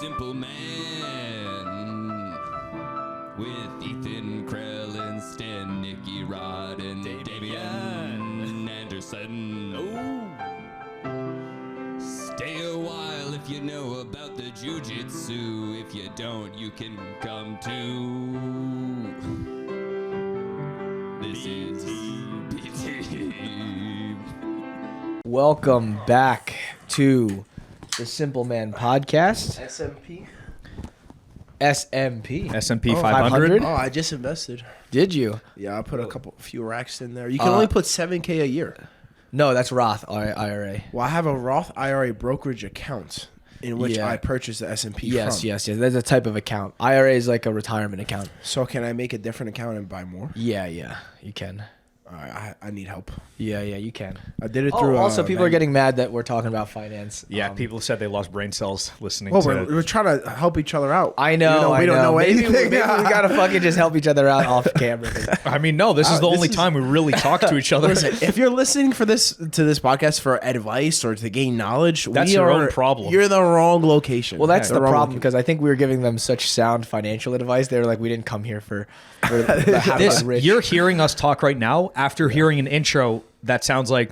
Simple Man with Ethan Crelinsten, Nicky Rod, and Damien Anderson. Oh, stay a while if you know about the jiu-jitsu. If you don't, you can come too. This is BT. Welcome back to the Simple Man podcast. SMP S&P 500. Oh, I just invested. Did you? Yeah, I put a few racks in there. You can only put $7,000 a year. No, that's Roth IRA. Well, I have a Roth IRA brokerage account in which Yeah. I purchased the S&P Yes. from. That's a type of account. IRA is like a retirement account. So can I make a different account and buy more? Yeah, you can. All right, I need help. Yeah, you can. I did it through. Also, people are getting mad that we're talking about finance. Yeah, people said they lost brain cells listening Well, to we're trying to help each other out. I know. You know, we don't know maybe anything. we gotta fucking just help each other out off camera. I mean, no, this is the this only is- time we really talk to each other. Listen, if you're listening to this podcast for advice or to gain knowledge, That's your own problem. You're the wrong location. Well, that's Yeah, the wrong problem location. because I think we were giving them such sound financial advice. They were like, we didn't come here for the This, rich. you're hearing us talk right now after hearing an intro that sounds like,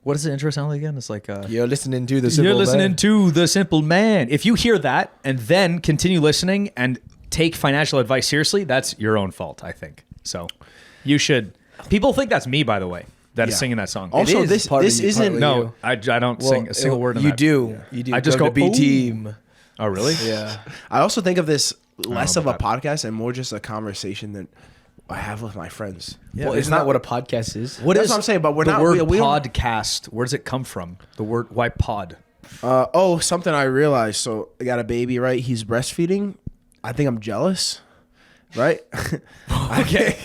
what does the intro sound like again? It's like, You're listening to the Simple you're listening Man. to the Simple Man. If you hear that and then continue listening and take financial advice seriously, that's your own fault, I think. So you should. People think that's me, by the way, that is Yeah. singing that song. Also, is this partly isn't. you. No, I don't sing a single word in You that. do. You do. I just to go, B "Ooh." team. Oh, really? Yeah. I also think of this less know of a about podcast and more just a conversation that I have with my friends. Yeah, Well, it's isn't that what a podcast is? That's what I'm saying, but we're the not. word we don't- podcast. Where does it come from? The word why pod? Something I realized. So I got a baby, right? He's breastfeeding. I think I'm jealous, right? Okay.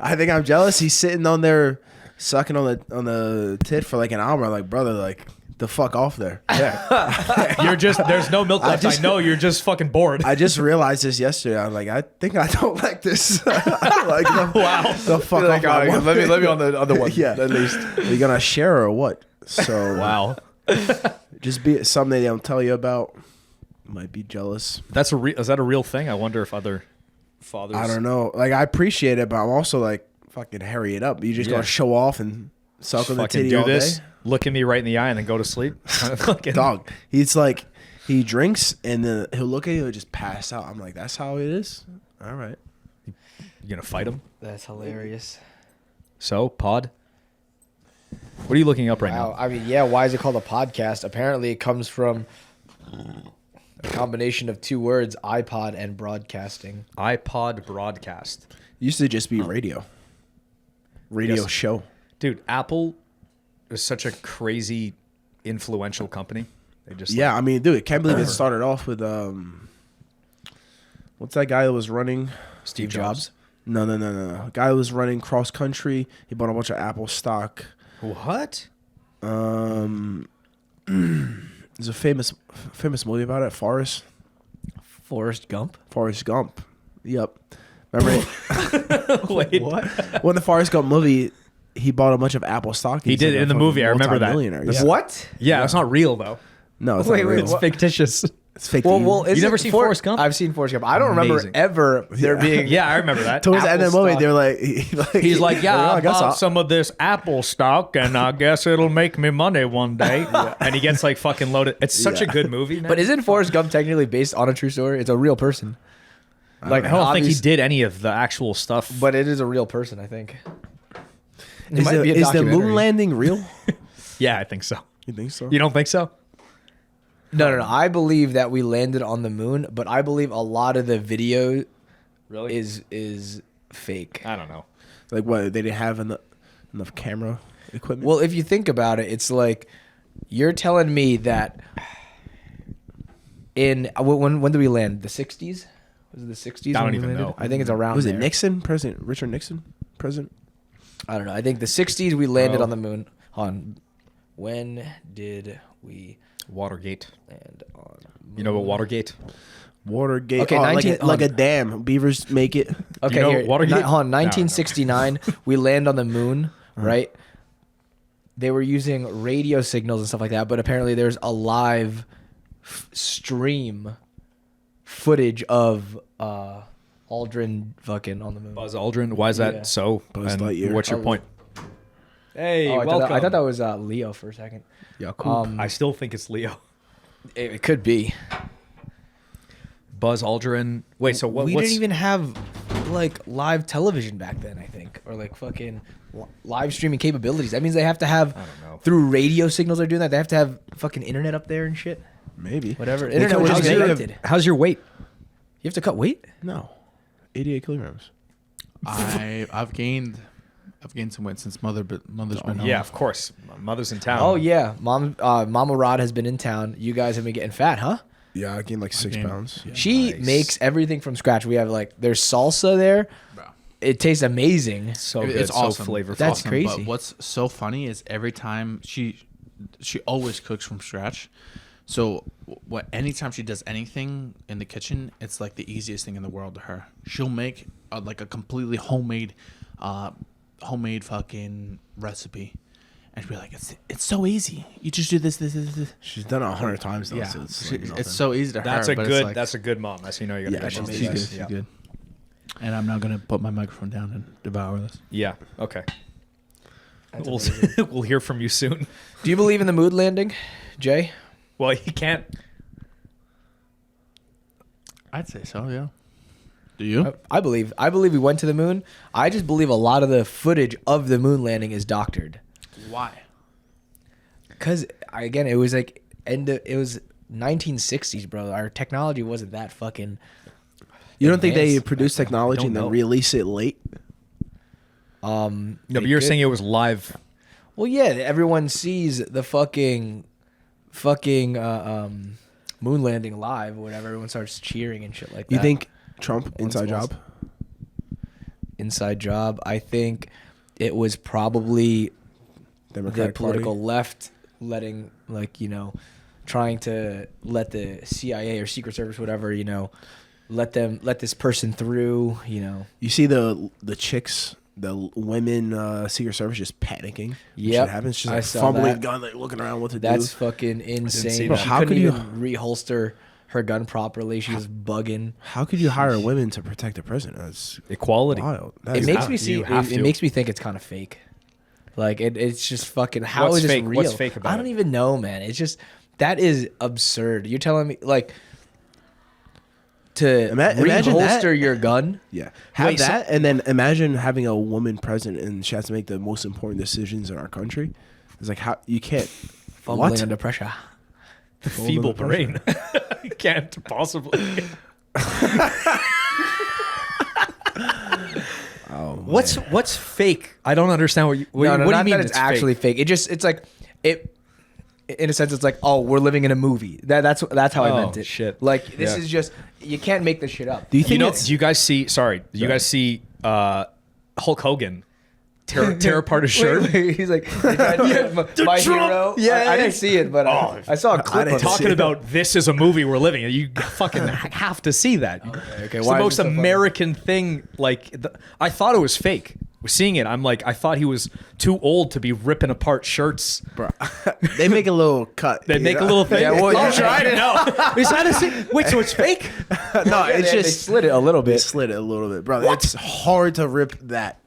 I think I'm jealous. He's sitting on there, sucking on the tit for like an hour. I'm like, brother, like the fuck off there. Yeah. You're just there's no milk left. I know you're just fucking bored. I just realized this yesterday. I'm like, I think I don't like this. Like, Wow. the fuck Like, off. my let me on the other one. Yeah. At least. Are you gonna share or what? So Wow. just be something they don't tell you about. Might be jealous. That's is that a real thing? I wonder if other fathers. I don't know. Like I appreciate it, but I'm also like, fucking hurry it up. You just Yeah. gonna show off and suck on the Fucking titty do all this. day. Look at me right in the eye and then go to sleep. Fucking Dog. He's like, he drinks and then he'll look at you and just pass out. I'm like, that's how it is. All right. You gonna fight him? That's hilarious. So pod. What are you looking up right Wow. now? I mean, yeah. Why is it called a podcast? Apparently, it comes from a combination of two words: iPod and broadcasting. iPod broadcast. Used to just be radio. Radio Yes. show. Dude, Apple is such a crazy influential company. They just Yeah, I mean, dude, I can't believe it started off with what's that guy that was running? Steve Jobs. No. Guy who was running cross country. He bought a bunch of Apple stock. What? There's a famous movie about it. Forrest Gump. Gump. Yep. Remember it? Wait. What? When the Forrest Gump movie, he bought a bunch of Apple stock. He He's did like it a in the fucking movie. I remember that. multi-millionaire. Yeah. What? Yeah, it's not real though. No, it's Wait, not real. wait, what? Fictitious. It's fake. Well, You never seen Forrest Gump? I've seen Forrest Gump. I don't remember Amazing. ever there being. Yeah, I remember that. towards the end of the Apple movie, stock. they're like, He's like, yeah, I guess bought I'll- some of this Apple stock, and I guess it'll make me money one day. And he gets like fucking loaded. It's such a good movie, man. But isn't Forrest Gump technically based on a true story? It's a real person. Like I don't think he obvious- did any of the actual stuff. But it is a real person, I think. It Is might be a the moon documentary. landing real? Yeah, I think so. You think so? You don't think so? No. I believe that we landed on the moon, but I believe a lot of the video Really? is fake. I don't know. Like what? They didn't have enough camera equipment. Well, if you think about it, it's like you're telling me that when did we land? The 60s? Was it the 60s? I don't when we even landed? know. I think it's around was it there. Nixon? President Richard Nixon? President? I don't know. I think the 60s we landed Bro. on the moon. When did we Watergate. land on the moon? You know about Watergate? Watergate. Okay, Oh, 19 like a dam. Beavers make it. Okay, You know here. Watergate? Hold on, No, no. 1969, we land on the moon, right? They were using radio signals and stuff like that, but apparently there's a live stream footage of Aldrin fucking on the moon. Buzz Aldrin. Why is that Yeah. so? Buzz And Lightyear. What's your point? Hey, Oh, welcome. I thought that was Leo for a second. Yeah, cool. I still think it's Leo. It could be. Buzz Aldrin. Wait, so what? We what's, didn't even have like live television back then, I think, or like fucking live streaming capabilities. That means they have to have I don't know. through radio signals. They're doing that. They have to have fucking internet up there and shit. Maybe. Whatever. They Internet could was just just make invented. How's your weight? You have to cut weight. No, 88 kilograms. I've gained some weight since mother's been home. Yeah, of course. My mother's in town. Oh yeah, Mama Rod has been in town. You guys have been getting fat, huh? Yeah, I gained like 6 gained- pounds. yeah. She Nice. makes everything from scratch. We have like there's salsa there. Bro. It tastes amazing. So good. It's so awesome. flavorful. That's Awesome, crazy. But what's so funny is every time she always cooks from scratch. So anytime she does anything in the kitchen, it's like the easiest thing in the world to her. She'll make like a completely homemade fucking recipe, and she'll be like, "It's so easy. You just do this." She's done it 100 times though. Yeah, So it's, she- like nothing. it's so easy to That's her. a but good. It's like, That's a good mom. That's how you know you're gonna Yeah, get she's one of good. these she's guys. good. Yeah. She's good. And I'm not gonna put my microphone down and devour this. Yeah. Okay. That's We'll amazing. we'll hear from you soon. Do you believe in the moon landing, Jay? Well, you can't. I'd say so. Yeah. Do you? I believe we went to the moon. I just believe a lot of the footage of the moon landing is doctored. Why? Cause again, it was like it was 1960s, bro. Our technology wasn't that fucking. You don't think they advanced. produce technology don't and then know. release it late? No, they but you're could- saying it was live. Well, yeah, everyone sees the fucking moon landing live or whatever. Everyone starts cheering and shit like that. You think Trump Once inside it was- job? Inside job? I think it was probably the Democratic political Party? left letting, like, trying to let the CIA or Secret Service, whatever, let this person through, You see the chicks, the women Secret Service just panicking. when Yep, shit happens. She's I like saw fumbling that. gun, like looking around what to That's do. fucking insane. Bro, She how couldn't could you- even reholster her gun properly. She was bugging. How could you hire women to protect the president? That's Equality. wild. That It is makes wild. me see. you have It to. makes me think it's kind of fake. Like it's just fucking. How What's is this fake? real? What's fake about I don't it? even know, man. It's just that is absurd. You're telling me like to Imagine that. reholster your gun. Yeah, have Wait, so- that, and then imagine having a woman president and she has to make the most important decisions in our country. It's like how you can't. Fumbling What? under pressure. Feeble brain. You can't possibly. Oh, What's fake? I don't understand what you. What, No, what do you not mean that it's actually fake. It's like it. In a sense, it's like, oh, we're living in a movie. That's how I Oh, meant it. shit. Like this Yeah. is just you can't make this shit up. Do you think You know? it's Do you guys see? Sorry. Do you guys see Hulk Hogan tear apart his shirt? Wait, he's like, they tried to get my hero. Yeah, I yeah. didn't see it, but I saw a clip didn't of it. Talking about this is a movie we're living in. You fucking have to see that. Okay, It's why the is most it so funny? American thing. Like, I thought it was fake. Seeing it, I'm like, I thought he was too old to be ripping apart shirts. bro? They make a little cut. They you make a know? little thing. Yeah, well, you Oh, tried it. No, is that wait? So it's fake? No, Yeah, it's they just slid it a little they bit. slid it a little bit, bro. It's hard to rip that.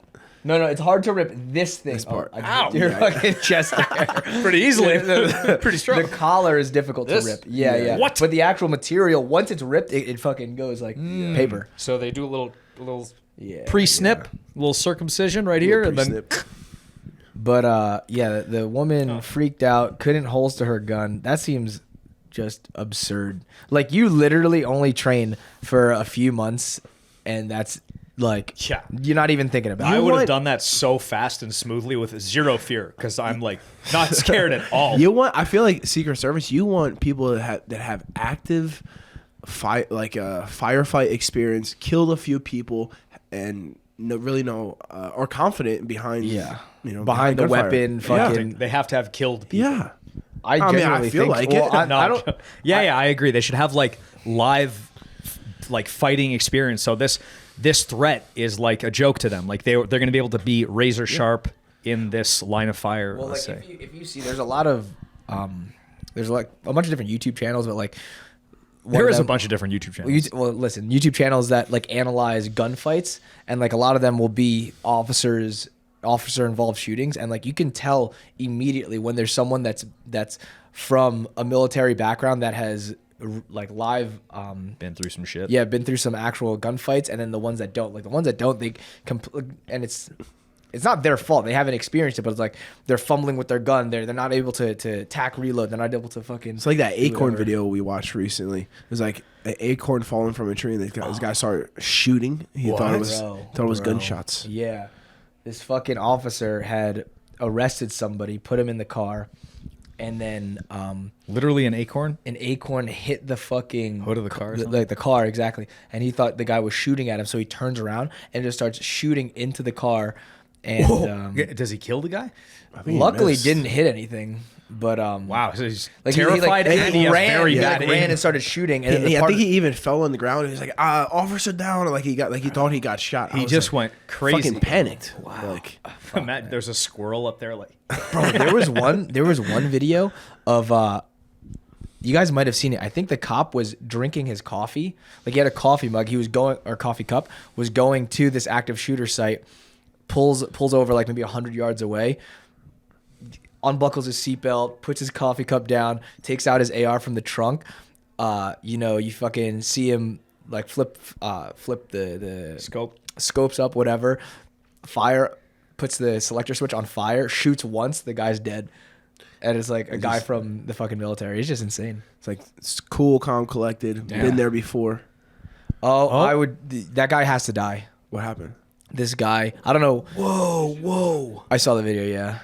No, it's hard to rip this thing. This part. I Ow. just- your Yeah. fucking chest hair. Pretty easily. The- Pretty strong. The collar is difficult This? to rip. Yeah. What? But the actual material, once it's ripped, it fucking goes like paper. So they do a little Yeah. pre-snip, little circumcision right here, and then Pre-snip. But yeah, the woman freaked out, couldn't holster her gun. That seems just absurd. Like you literally only train for a few months, and that's like Yeah. you're not even thinking about I it. would have want- done that so fast and smoothly with zero fear because I'm like not scared at all. You want? I feel like Secret Service. You want people that have active fight, like firefight experience, killed a few people, and really know are confident behind. Yeah. behind the gunfire. weapon, Yeah. fucking. They have to have killed people. Yeah. I I mean, I genuinely feel think, like well, it. I don't. Yeah, I agree. They should have like live, like fighting experience. So this threat is like a joke to them. Like they're going to be able to be razor sharp in this line of fire. Well, let's like say. if you see, there's a lot of there's like a bunch of different YouTube channels, but like There is a bunch of different YouTube channels. Well, listen, YouTube channels that like analyze gunfights, and like a lot of them will be officer involved shootings, and like you can tell immediately when there's someone that's from a military background that has like live Been through some shit. been through some actual gunfights, and then the ones that don't, and it's not their fault, they haven't experienced it, but it's like they're fumbling with their gun, they're not able to tack reload, they're not able to fucking, It's like that do acorn whatever. video we watched recently. It was like an acorn falling from a tree, and this guy started shooting. He thought it was Bro. gunshots. Yeah, this fucking officer had arrested somebody, put him in the car, and then Literally an acorn. an acorn hit the fucking Hood of the car or something? like the car, exactly, and he thought the guy was shooting at him, so he turns around and just starts shooting into the car, and Does he kill the guy? I think he luckily missed. didn't hit anything, but Wow, so he's like terrified and he has very bad ran aim. and started shooing, and then the I part- think he even fell on the ground. He was like, "Officer down!" Or like he thought he got shot. I He was just like, went crazy. fucking panicked. Wow. Like, Matt, there's a squirrel up there, like. Bro, there was one video of you guys might have seen it. I think the cop was drinking his coffee. Like he had a coffee mug. He was going, or coffee cup, was going to this active shooter site, pulls over like maybe 100 yards away, unbuckles his seatbelt, puts his coffee cup down, takes out his AR from the trunk. You fucking see him like flip the scopes up, whatever, fire, puts the selector switch on fire, shoots once, the guy's dead. And it's like a guy from the fucking military. It's just insane. it's like it's cool, calm, collected. Yeah. Been there before. That guy has to die. What happened? This guy, I don't know. Whoa! I saw the video, yeah.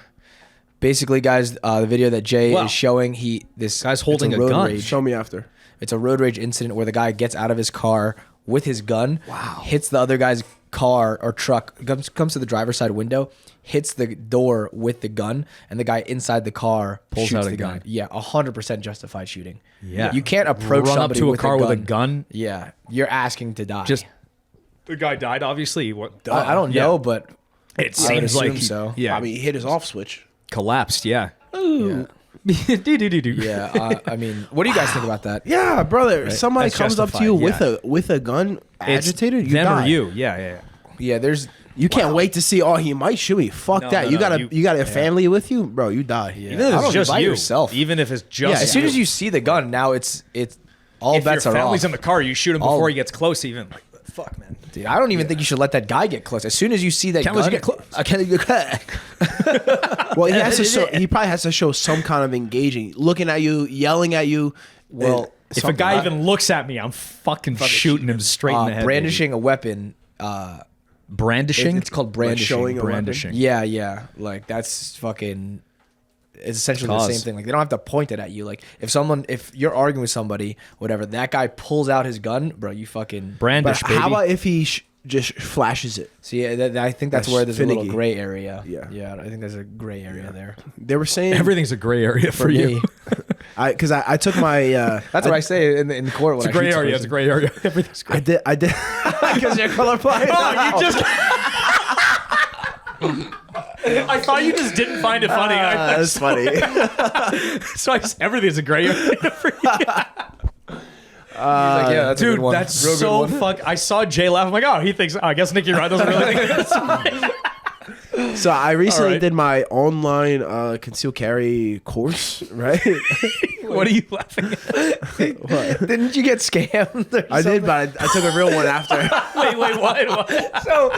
Basically, guys, the video that Jay Wow. is showing, this Guy's holding it's a road gun. rage. Show me after. It's a road rage incident where the guy gets out of his car with his gun, Wow. hits the other guy's car or truck, comes to the driver's side window, hits the door with the gun, and the guy inside the car Pulls shoots out a the gun. Yeah, 100% justified shooting. Yeah. You can't approach Run up somebody to a with car with a gun. Yeah, you're asking to die. Just the guy died. Obviously, what? I don't Yeah. know, but It I would seems like assume so. Yeah, I mean, he hit his off switch. collapsed. Yeah. yeah. Do-do-do-do. Yeah, I mean, what do you guys think about that? Yeah, brother. Somebody That's comes up to you justified, with a gun, It's agitated. You them die. or you. Yeah. Yeah, You can't wait to see. Oh, he might shoot me. Fuck No, that. no, you no, got you got a family with you, bro. You die. Yeah. Even if I it's don't just by you, yourself. even if it's just Yeah, as soon you. as you see the gun, now it's all if your bets are family's off. in the car, you shoot him All- before he gets close. Even like, fuck, man. Dude, I don't even think you should let that guy get close. As soon as you see that Can't gun, let you get close. I can't let you get close. Well, he has to. He probably has to show some kind of engaging, looking at you, yelling at you. Well, If a guy even looks at me, I'm fucking shooting him straight in the head. brandishing a weapon. Brandishing. It's called brandishing. showing a weapon? brandishing. Yeah. Like that's fucking. It's essentially the Cause. same thing. Like they don't have to point it at you. Like if you're arguing with somebody, whatever, that guy pulls out his gun, bro. You fucking Brandish, But baby. how about if he just flashes it? See, I think that's That's where there's a little finicky. gray area. Yeah. I think there's a gray area there. They were saying Everything's a gray area for me. you. because I took my That's what I say in court. When It's a gray area. It's a gray area. Everything's gray. I did because you're colorblind. Oh, you just. I thought you just didn't find it funny. That's funny. So everything's a gray area for you. yeah, that's a Dude, good one. that's Real good so one. fuck. I saw Jay laugh. I'm like, oh, he thinks. I guess Nicky Rod doesn't really think that's funny. So I recently Alright. did my online concealed carry course, right? What are you laughing at? What? Didn't you get scammed? Or I did, something? but I took a real one after. Wait, what? So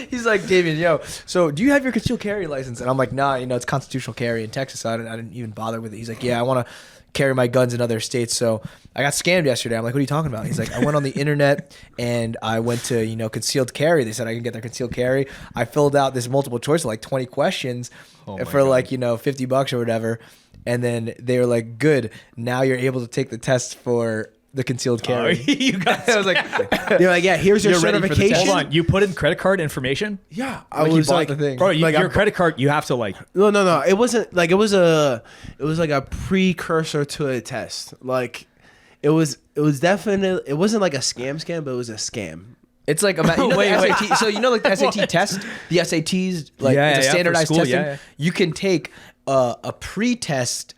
he's like, Damien, yo, so do you have your concealed carry license? And I'm like, nah, it's constitutional carry in Texas. So I didn't even bother with it. He's like, yeah, I want to carry my guns in other states. So I got scammed yesterday. I'm like, what are you talking about? He's like, I went on the internet and I went to, concealed carry. They said I can get their concealed carry. I filled out this multiple choice of like 20 questions for like, $50 or whatever. And then they were like, good, now you're able to take the test for the concealed carry. You got. I was like, They're like, yeah, here's your You're ready for the certification. test. Hold on. You put in credit card information? Yeah, I Like, you was bought like, the thing. Bro, Like, your I'm- credit card, you have to like. no. It wasn't like it was like a precursor to a test. Like it was definitely it wasn't like a scam, but it was a scam. it's like, the SAT. So like the SAT test, the SATs, like Yeah, it's a yeah, for standardized school, testing. yeah. You can take a pre-test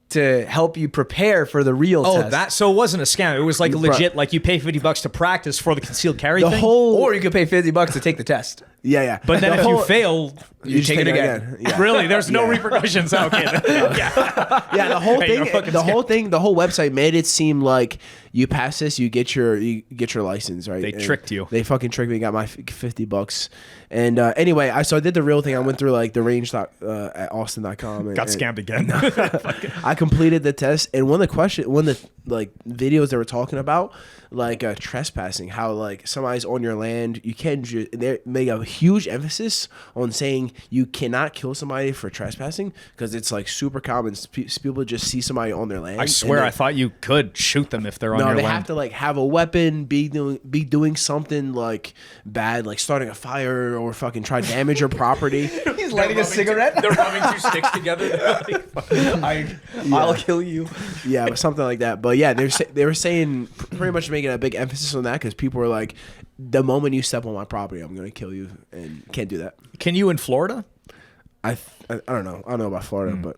to help you prepare for the real test. So it wasn't a scam. It was like legit, like you pay $50 to practice for the concealed carry thing. Or you could pay $50 to take the test. Yeah. But then if you fail, You take it again. Yeah. really, there's no repercussions. Okay. Yeah, the whole Hey, you're thing, fucking the whole website made it seem like you pass this, you get your license, right? They And tricked you. They fucking tricked me. Got my $50. And anyway, I did the real thing. I went through like the range at austin.com. And, Got scammed again. I completed the test, and one of the like videos they were talking about, like trespassing, how like somebody's on your land, you can't. They make a huge emphasis on saying you cannot kill somebody for trespassing because it's like super common. People just see somebody on their land. I swear, I thought you could shoot them if they're on your no, they land. have to like have a weapon, be doing something like bad, like starting a fire or fucking try to damage your property. He's lighting a cigarette. They're rubbing 2 sticks together. I'll kill you. Yeah, but something like that. But yeah, they were saying pretty much making a big emphasis on that because people were like, the moment you step on my property, I'm gonna kill you, and can't do that. Can you in Florida? I don't know. I don't know about Florida, but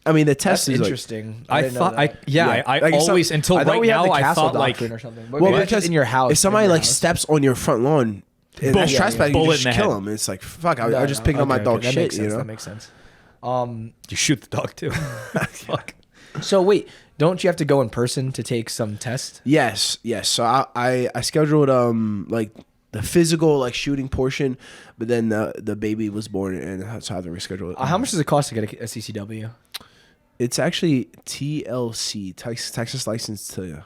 I mean the test That's is interesting. I didn't know thought that. I Like, always some- until I thought right we had now the I castle thought like doctrine or something. well, Maybe because in your house. if somebody in your like house. steps on your front lawn and that's Yeah, trespassing, bullet you in just the kill head. them. It's like fuck. I No, just no, picking up my okay, dog okay, that shit. makes sense, You know. That makes sense. you shoot the dog too. Fuck. So wait, don't you have to go in person to take some test? Yes. So I scheduled like the physical like shooting portion, but then the baby was born and that's how to reschedule it. How much does it cost to get a CCW? It's actually TLC, Texas License to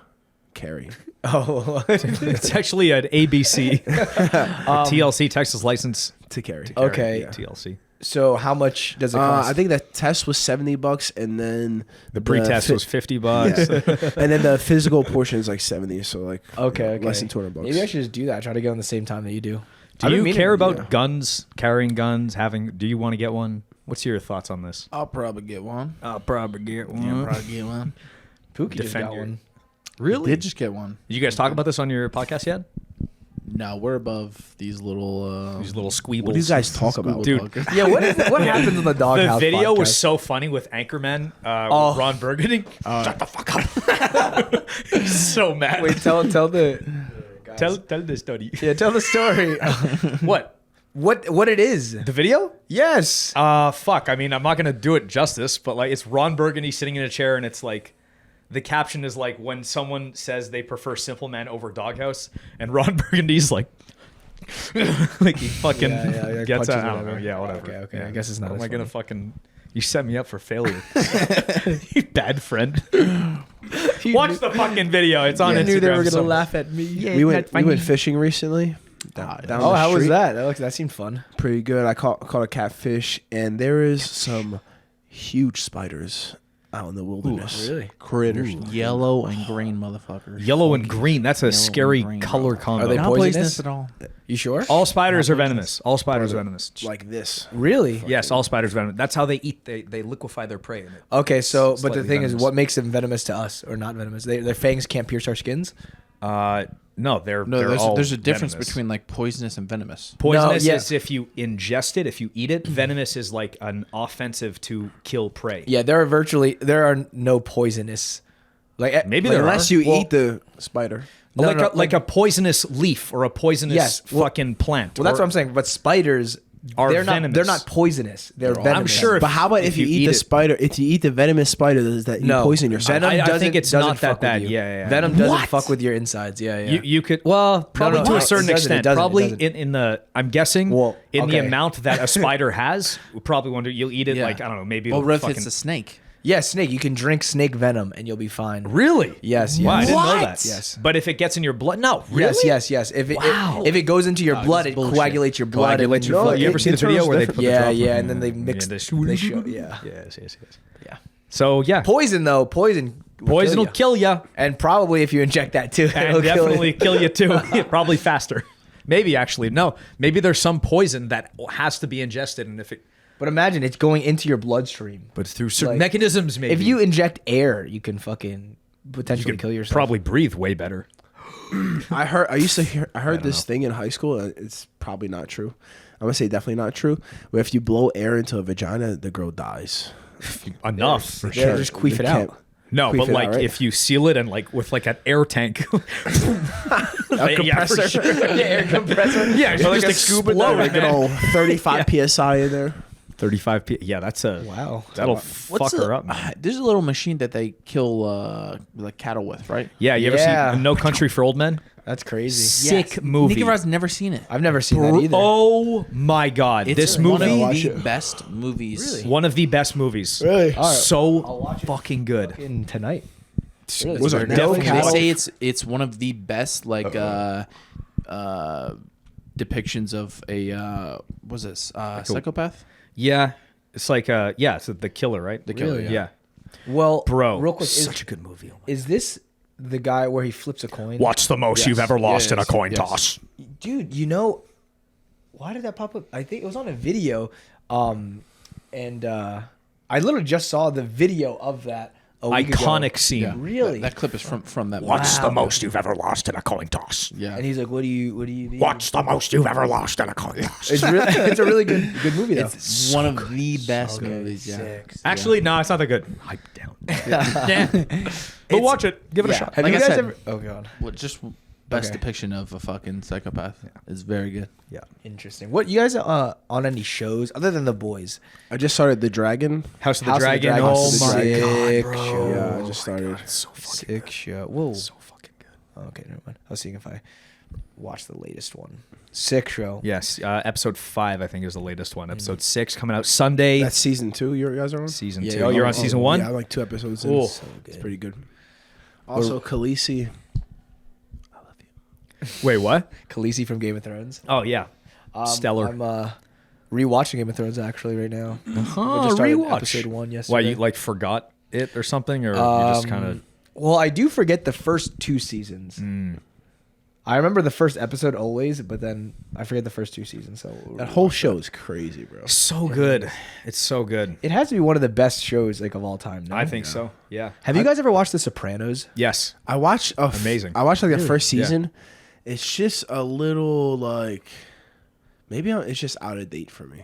Carry. Oh, It's actually an ABC TLC Texas license To carry. okay. Yeah. TLC. So how much does it cost? I think the test was $70, and then The pre-test was $50. yeah. And then the physical portion is like 70. So like okay. less than $200. Maybe I should just do that. Try to go in the same time that you do. Do you care about yeah. guns, carrying guns, do you want to get one? What's your thoughts on this? I'll probably get one. I'll probably get one. Yeah, probably get one. Pookie just Defend got your- one. Really? Did just get one. Did you guys talk about this on your podcast yet? No, we're above these little. These little squeebles. What do you guys talk about? Dude, Yeah, what happens in the the doghouse? video was podcast? so funny with Anchorman, Oh. Ron Burgundy. Shut the fuck up. He's so mad. Wait, tell the. tell the story. Yeah, tell the story. What? what it is? The video? Yes. Fuck. I mean, I'm not gonna do it justice, but like, it's Ron Burgundy sitting in a chair, and it's like, the caption is like when someone says they prefer SIMPLEMAN over Doghouse, and Ron Burgundy's like, like he fucking yeah, gets punches out. I don't whatever. know. Yeah, whatever. Okay. Yeah. I guess it's not How as am I gonna funny. fucking? You set me up for failure. You bad friend. You Watch knew- the fucking video. It's on I Instagram. knew they were gonna somewhere. laugh at me. We went fishing recently. Down Oh, the how was street. that? That seemed fun. Pretty good. I caught a catfish, and there is some huge spiders out in the wilderness. really? Critters. Yellow and green motherfuckers. Yellow and green. That's a Yellow scary and green, color bro. combo. Are they Not poisonous? poisonous at all. You sure? All spiders are venomous. All spiders are venomous. Like this. Really? Yes, all spiders are venomous. That's how they eat. They liquefy their prey. Okay, so but the Slightly thing is, venomous. what makes them venomous to us or not venomous? Their fangs can't pierce our skins. No, they're No, all there's a difference venomous. between like poisonous and venomous. Poisonous No, yeah. is if you ingest it, if you eat it. Venomous is like an offensive to kill prey. Yeah, there are no poisonous. Like Maybe like, there Unless are. you Well, eat the spider. No, like a poisonous leaf or a poisonous Yes, well- fucking plant. Well, that's or- what I'm saying. But spiders Are they're venomous. not poisonous. They're all- venomous. I'm sure But how about if you eat the spider? If you eat the venomous spider, does that you No, poison yourself? Venom I doesn't, think it's doesn't not that fuck with bad. you. Yeah. Venom doesn't What? fuck with your insides. Yeah. You could probably no, to a it certain doesn't, it extent. doesn't, it Probably doesn't. in the I'm guessing Well, in the okay. amount that a spider has. We'll probably wonder you'll eat it Yeah. like I don't know maybe. Well, it'll if fucking, it's a snake. Yeah, snake. You can drink snake venom and you'll be fine. really Yes. Wow, I Yes. didn't know What? that. Yes. But if it gets in your blood, no, really? Yes. Wow. If it goes into your blood, it's it bullshit. coagulates your blood. Coagulates your and- blood. You ever see the video where they put the Yeah, drop yeah, in? and then they mix. they They show. Yeah. Yes. Yeah. So yeah, Poison though. Poison poison will you. kill you, And probably if you inject that too, and it'll kill definitely you. kill you too. Probably faster. Maybe actually no. Maybe there's some poison that has to be ingested, and if it But imagine it's going into your bloodstream. but through certain Like, mechanisms, maybe If you inject air, you can fucking you potentially could kill yourself. probably breathe way better. I heard this thing in high school. And it's probably not true. I'm gonna say definitely not true. Where if you blow air into a vagina, the girl dies. enough. For Yeah, sure. just queef it Can't- out. No, Queef but it out, like right? if you seal it and like with like an air tank, A compressor. Yeah, for sure. Air compressor. Yeah, Or like just a scuba explode, dive, like an man. old 35 psi in there. 35 Yeah, that's a Wow. That'll What's fuck her up. Man. There's a little machine that they kill like cattle with, right? Yeah, you ever Yeah. see No Country for Old Men? That's crazy. Sick movie. Nicky Rod's never seen it. I've never seen that either. Oh my god, It's this one movie, of Watch the it. best movies. Really? one of the best movies. Really? All right. I'll So watch it. fucking good. Fucking tonight. Really? Was It's it very Devil nice. They Cattle? say it's one of the best like depictions of a what's this psychopath. Yeah, it's like it's the killer, right? The killer, yeah. Well, Bro, real quick, such a good movie. is this the guy where he flips a coin? What's the most Yes. you've ever lost in a Yes. coin Yes. toss? Dude, why did that pop up? I think it was on a video, and I literally just saw the video of that a week Iconic ago. scene. Really? That clip is from that. What's movie. the most you've ever lost in a coin toss? Yeah. And he's like, "What do you mean?" What's the most you've ever lost in a coin toss? It's really, it's a really good movie though. It's one of the best movies. Yeah. Sick. Actually, no, it's not that good. Hype down. But watch it. Give it a shot. Have Like you I guys said- ever? Oh god, Well, just best Okay. depiction of a fucking psychopath is very good. Yeah. interesting. What you guys on any shows other than The Boys? I just started The Dragon. House of the House of the Dragon. Dragon. Oh House of the my Dragon. god, bro. Sick show. Yeah, I just started. So fucking Sick show. Whoa. so fucking good. Oh, okay, never mind. I was seeing if I watched the latest one. Sick show. Yes, episode 5 I think is the latest one. Episode 6 coming out Sunday. That's season 2. You guys are on? season Yeah, 2. oh, You're on oh, season 1. Yeah, I'm like 2 episodes in. Cool. So It's good. pretty good. Also, Khaleesi. Wait, what? Khaleesi from Game of Thrones. Oh yeah, stellar. I'm rewatching Game of Thrones actually right now. Oh, I just started rewatch. episode 1 yesterday. Why you like forgot it or something, or you just kind of? Well, I do forget the first 2 seasons. Hmm. I remember the first episode always, but then I forget the first 2 seasons. So That whole show is crazy, bro. So good. It's so good. it has to be one of the best shows like of all time. No? I think so. Yeah. Have you guys ever watched The Sopranos? Yes. I watched Amazing. I watched like the first Yeah. season. It's just a little like maybe it's just out of date for me.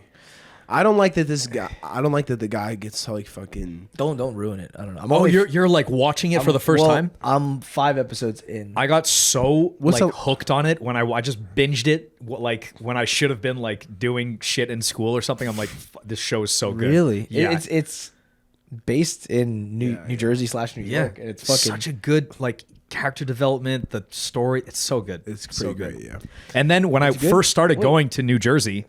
I don't like that the guy gets to like fucking. Don't ruin it. I don't know. I'm Oh, only- you're like watching it for the first well, time. I'm 5 episodes in. I got so What's like a- hooked on it when I just binged it. Like when I should have been like doing shit in school or something. I'm like, this show is so good. Really? Yeah. It's based in New Jersey / New yeah. York. And it's fucking such a good like character development. The story. It's so good. It's so pretty good. great, yeah. And then when I good? first started Wait. going to New Jersey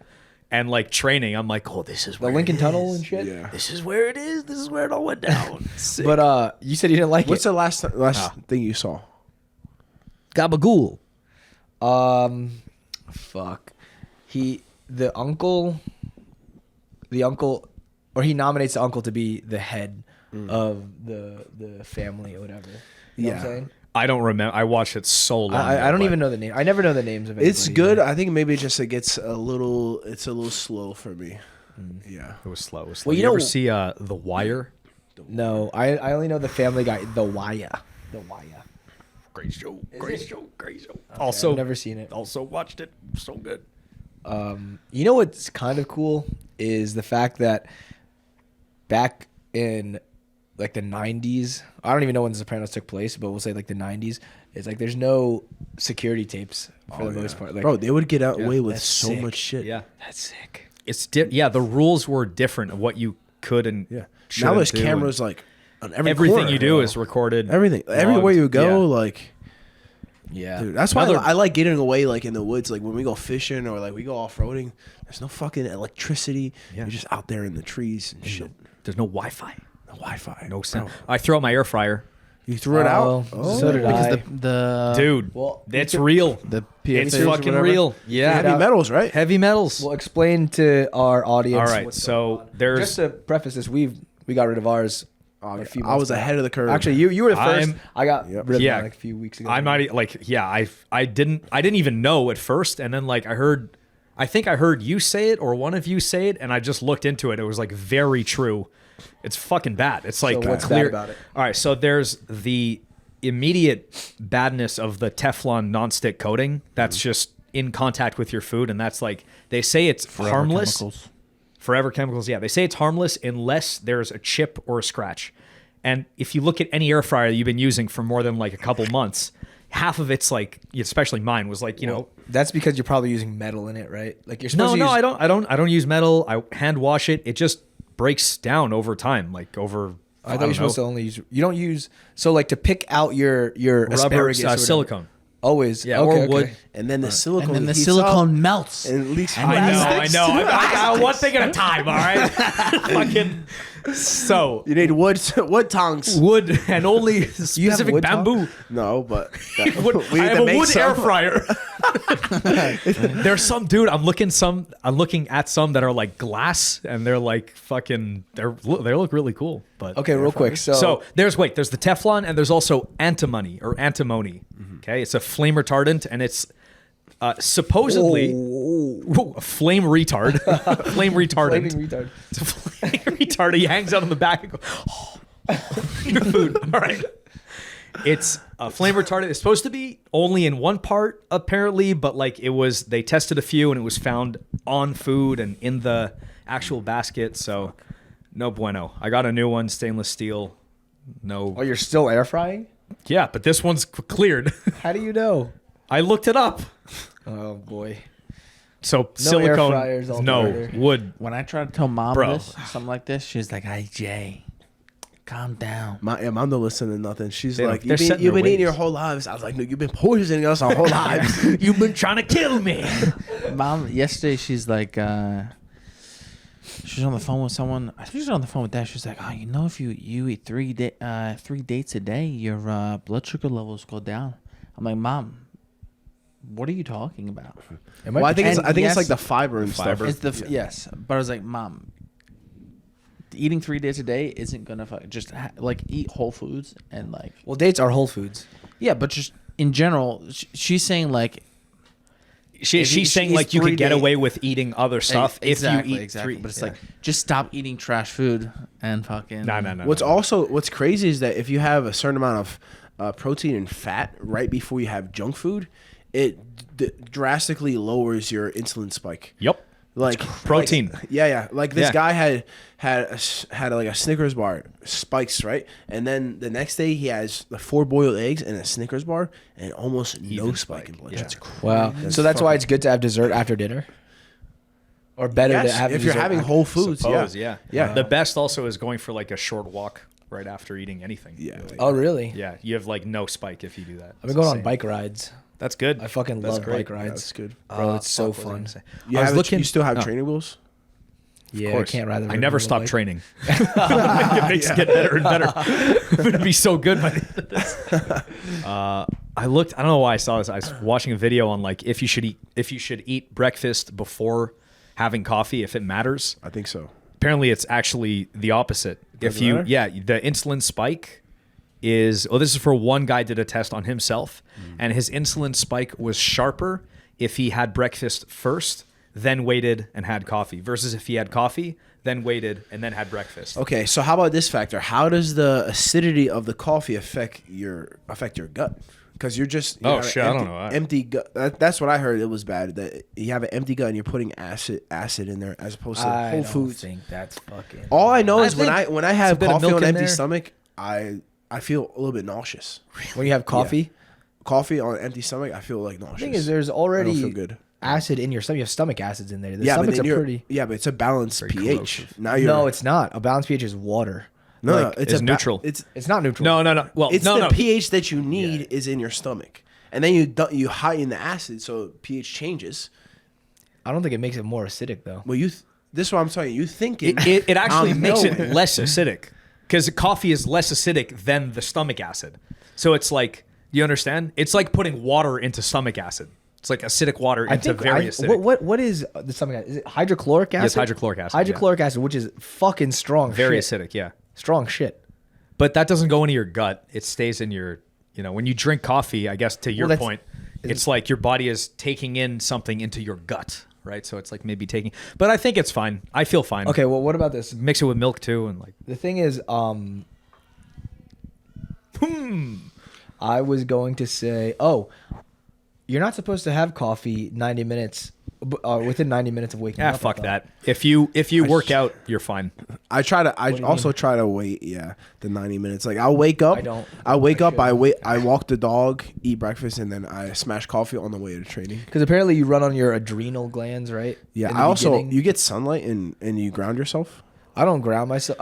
and like training, I'm like, oh, this is the where Lincoln it Tunnel is. and shit. Yeah. This is where it is. This is where it all went down. Sick. But you said you didn't like What's it. the last thing you saw? Gabagool? Fuck. The uncle, or he nominates the uncle to be the head of the family or whatever. You know what I'm Yeah. saying? I don't remember. I watched it so long. I ago, don't but even know the name. I never know the names of it. It's good. I think maybe just it gets a little slow for me. Yeah. It was slow. It was slow. Well, you you ever know- see The Wire? No, I only know the Family Guy, The Wire. The Wire. Great show. Great show. Great show. Okay, Also, I've never seen it. Also watched it. So good. You know what's kind of cool is the fact that back in like the 90s, I don't even know when The Sopranos took place, but we'll say like the 90s, it's like there's no security tapes for the most part. Like, Bro, they would get away with that's so sick. much shit. Yeah. that's sick. It's yeah. The rules were different of what you could and Yeah. Now shouldn't there's do, cameras like on every everything corner, you do bro. is recorded. everything. Everywhere you go, Yeah. like Yeah. dude, that's why Another- I like getting away like in the woods, like when we go fishing or like we go off roading. There's no fucking electricity. Yeah. You're just out there in the trees and shit. There's no Wi-Fi. No Wi-Fi. No sound. I threw out my air fryer. You threw it out. Oh, so did Because I. the Dude, well, that's you could- real. the It's PFCs or fucking whatever. real. Yeah. Heavy metals, right? Heavy metals. Well, explain to our audience. All right, what's so going on. there's- just to preface this, we got rid of ours. A few I was months back. ahead of the curve. Actually, you were the 1st. I'm- I got Yep. rid of Yeah. mine like a few weeks ago. I might I didn't even know at first, and then like I think I heard you say it or one of you say it, and I just looked into it. It was like very true. It's fucking bad. It's like what's clear. bad about it? All right, so there's the immediate badness of the Teflon nonstick coating that's just in contact with your food, and that's like they say it's Forever harmless. chemicals. Forever chemicals. Yeah, they say it's harmless unless there's a chip or a scratch. And if you look at any air fryer that you've been using for more than like a couple months, half of it's like, especially mine was like, That's because you're probably using metal in it, right? Like you're supposed to use... I don't use metal. I hand wash it. It just breaks down over time, like over. I thought you're supposed to only use. You don't use. So like to pick out your rubber, asparagus, or silicone. Always, Yeah, okay, or wood. okay. And then the silicone. And then the heats silicone up, melts. and at least I know. I got one thing at a time. All right. Fucking. So you need wood tongs. wood and only You have specific wood bamboo. No, but Wood, we I need have to a make wood some. air fryer. There's some dude. I'm looking at some that are like glass, and they're like fucking. They look really cool. But Okay, real quick. so there's the Teflon, and there's also antimony. Okay, it's a flame retardant, and it's supposedly flame retard. Flame retardant. Flaming retard. It's a flame retard. He hangs out on the back and goes, your food. All right. It's a flame retardant. It's supposed to be only in one part, apparently, but like they tested a few and it was found on food and in the actual basket. So no bueno. I got a new one, stainless steel. No. Oh, you're still air frying? Yeah, but this one's cleared. How do you know? I looked it up. Oh boy. So air silicone, fryers all no murder. wood. When I try to tell mom Bro. this, something like this, she's like, "Hey Jay, calm down." My mom don't listen to nothing. She's They like, don't- they're set in you've their been eating ways. your whole lives. I was like, no, you've been poisoning us our whole lives. You've been trying to kill me. Mom, yesterday she's like, she's on the phone with someone. I think she's on the phone with Dad. She's like, "Oh, if you eat 3 dates a day, your blood sugar levels go down." I'm like, "Mom, what are you talking about?" Well, I think And it's yes, like the fiber and Fiber. stuff. It's yes, but I was like, "Mom, eating 3 days a day isn't gonna just like eat whole foods and like Well, dates are whole foods. yeah, but just in general, she's saying like She's saying eats like you 3 can get days- away with eating other stuff exactly, if you eat three. But it's Yeah. like just stop eating trash food and fucking No. What's crazy is that if you have a certain amount of protein and fat right before you have junk food, it drastically lowers your insulin spike. Yep. Like protein. Yeah. Like this Yeah. guy had like a Snickers bar spikes, right? And then the next day he has the 4 boiled eggs and a Snickers bar and almost no spike in blood sugar. Wow. So that's why it's good to have dessert after dinner? Or better to Yes, have if you're dessert having after- whole foods, Suppose, yeah. yeah. The best also is going for like a short walk right after eating anything. Yeah. Oh, really? Yeah, you have like no spike if you do that. I've been going on bike rides. That's good. I fucking That's love great. bike rides. That's good. Bro, it's so fuck, what fun. was I gonna say? You, I was have looking. you still have no, training wheels? Yeah, Of course. I can't rather. I never stopped training. It makes it get better and better. I'm gonna be so good by the end of this. I looked. I don't know why I saw this. I was watching a video on like if you should eat breakfast before having coffee if it matters. I think so. Apparently, it's actually the opposite. Does it matter? The insulin spike is. Oh, this is for one guy did a test on himself, and his insulin spike was sharper if he had breakfast first, then waited and had coffee, versus if he had coffee, then waited and then had breakfast. Okay, so how about this factor? How does the acidity of the coffee affect your gut? Because you're just Oh, have an shit, I don't know. empty gut. That's what I heard. It was bad that you have an empty gut and you're putting acid in there as opposed to I whole don't foods. think that's fucking. All I know I is when think I have bit of coffee milk on in empty there. stomach, I feel a little bit nauseous. When you have coffee, Coffee on empty stomach, I feel like nauseous. the thing is, there's I don't already feel good. acid in your stomach. You have stomach acids in there. The Yeah, but stomach's then a you're pretty. yeah, but it's a balanced Very pH. corrosive. Now you're No, it's not. A balanced pH is water. no, like, it's it's a neutral. It's not neutral. No. Well, It's no, the no. pH that you need is in your stomach, and then you heighten the acid, so pH changes. I don't think it makes it more acidic though. Well, this is what I'm telling you. You think It actually makes it nowhere. less acidic because coffee is less acidic than the stomach acid. So it's like, you understand? It's like putting water into stomach acid. It's like acidic water into very acidic. What is the stomach acid? Is it hydrochloric acid? Yes, hydrochloric acid, Hydrochloric acid, which is fucking strong. Very shit. acidic, yeah. Strong shit. But that doesn't go into your gut. It stays in your, when you drink coffee, I guess to your that's- point, it's like your body is taking in something into your gut, right? So it's like maybe taking, but I think it's fine. I feel fine. Okay, well, what about this? Mix it with milk too. And like, The thing is, I was going to say, you're not supposed to have coffee 90 minutes within 90 minutes of waking up. Fuck I thought. that. If you work out, you're fine. I you also mean? try to wait. Yeah, the 90 minutes. Like I'll wake up. I don't. I wake up. I should. I walk the dog, eat breakfast, and then I smash coffee on the way to training. Because apparently you run on your adrenal glands, right? Yeah. In the I also beginning. you get sunlight and you ground yourself. I don't ground myself.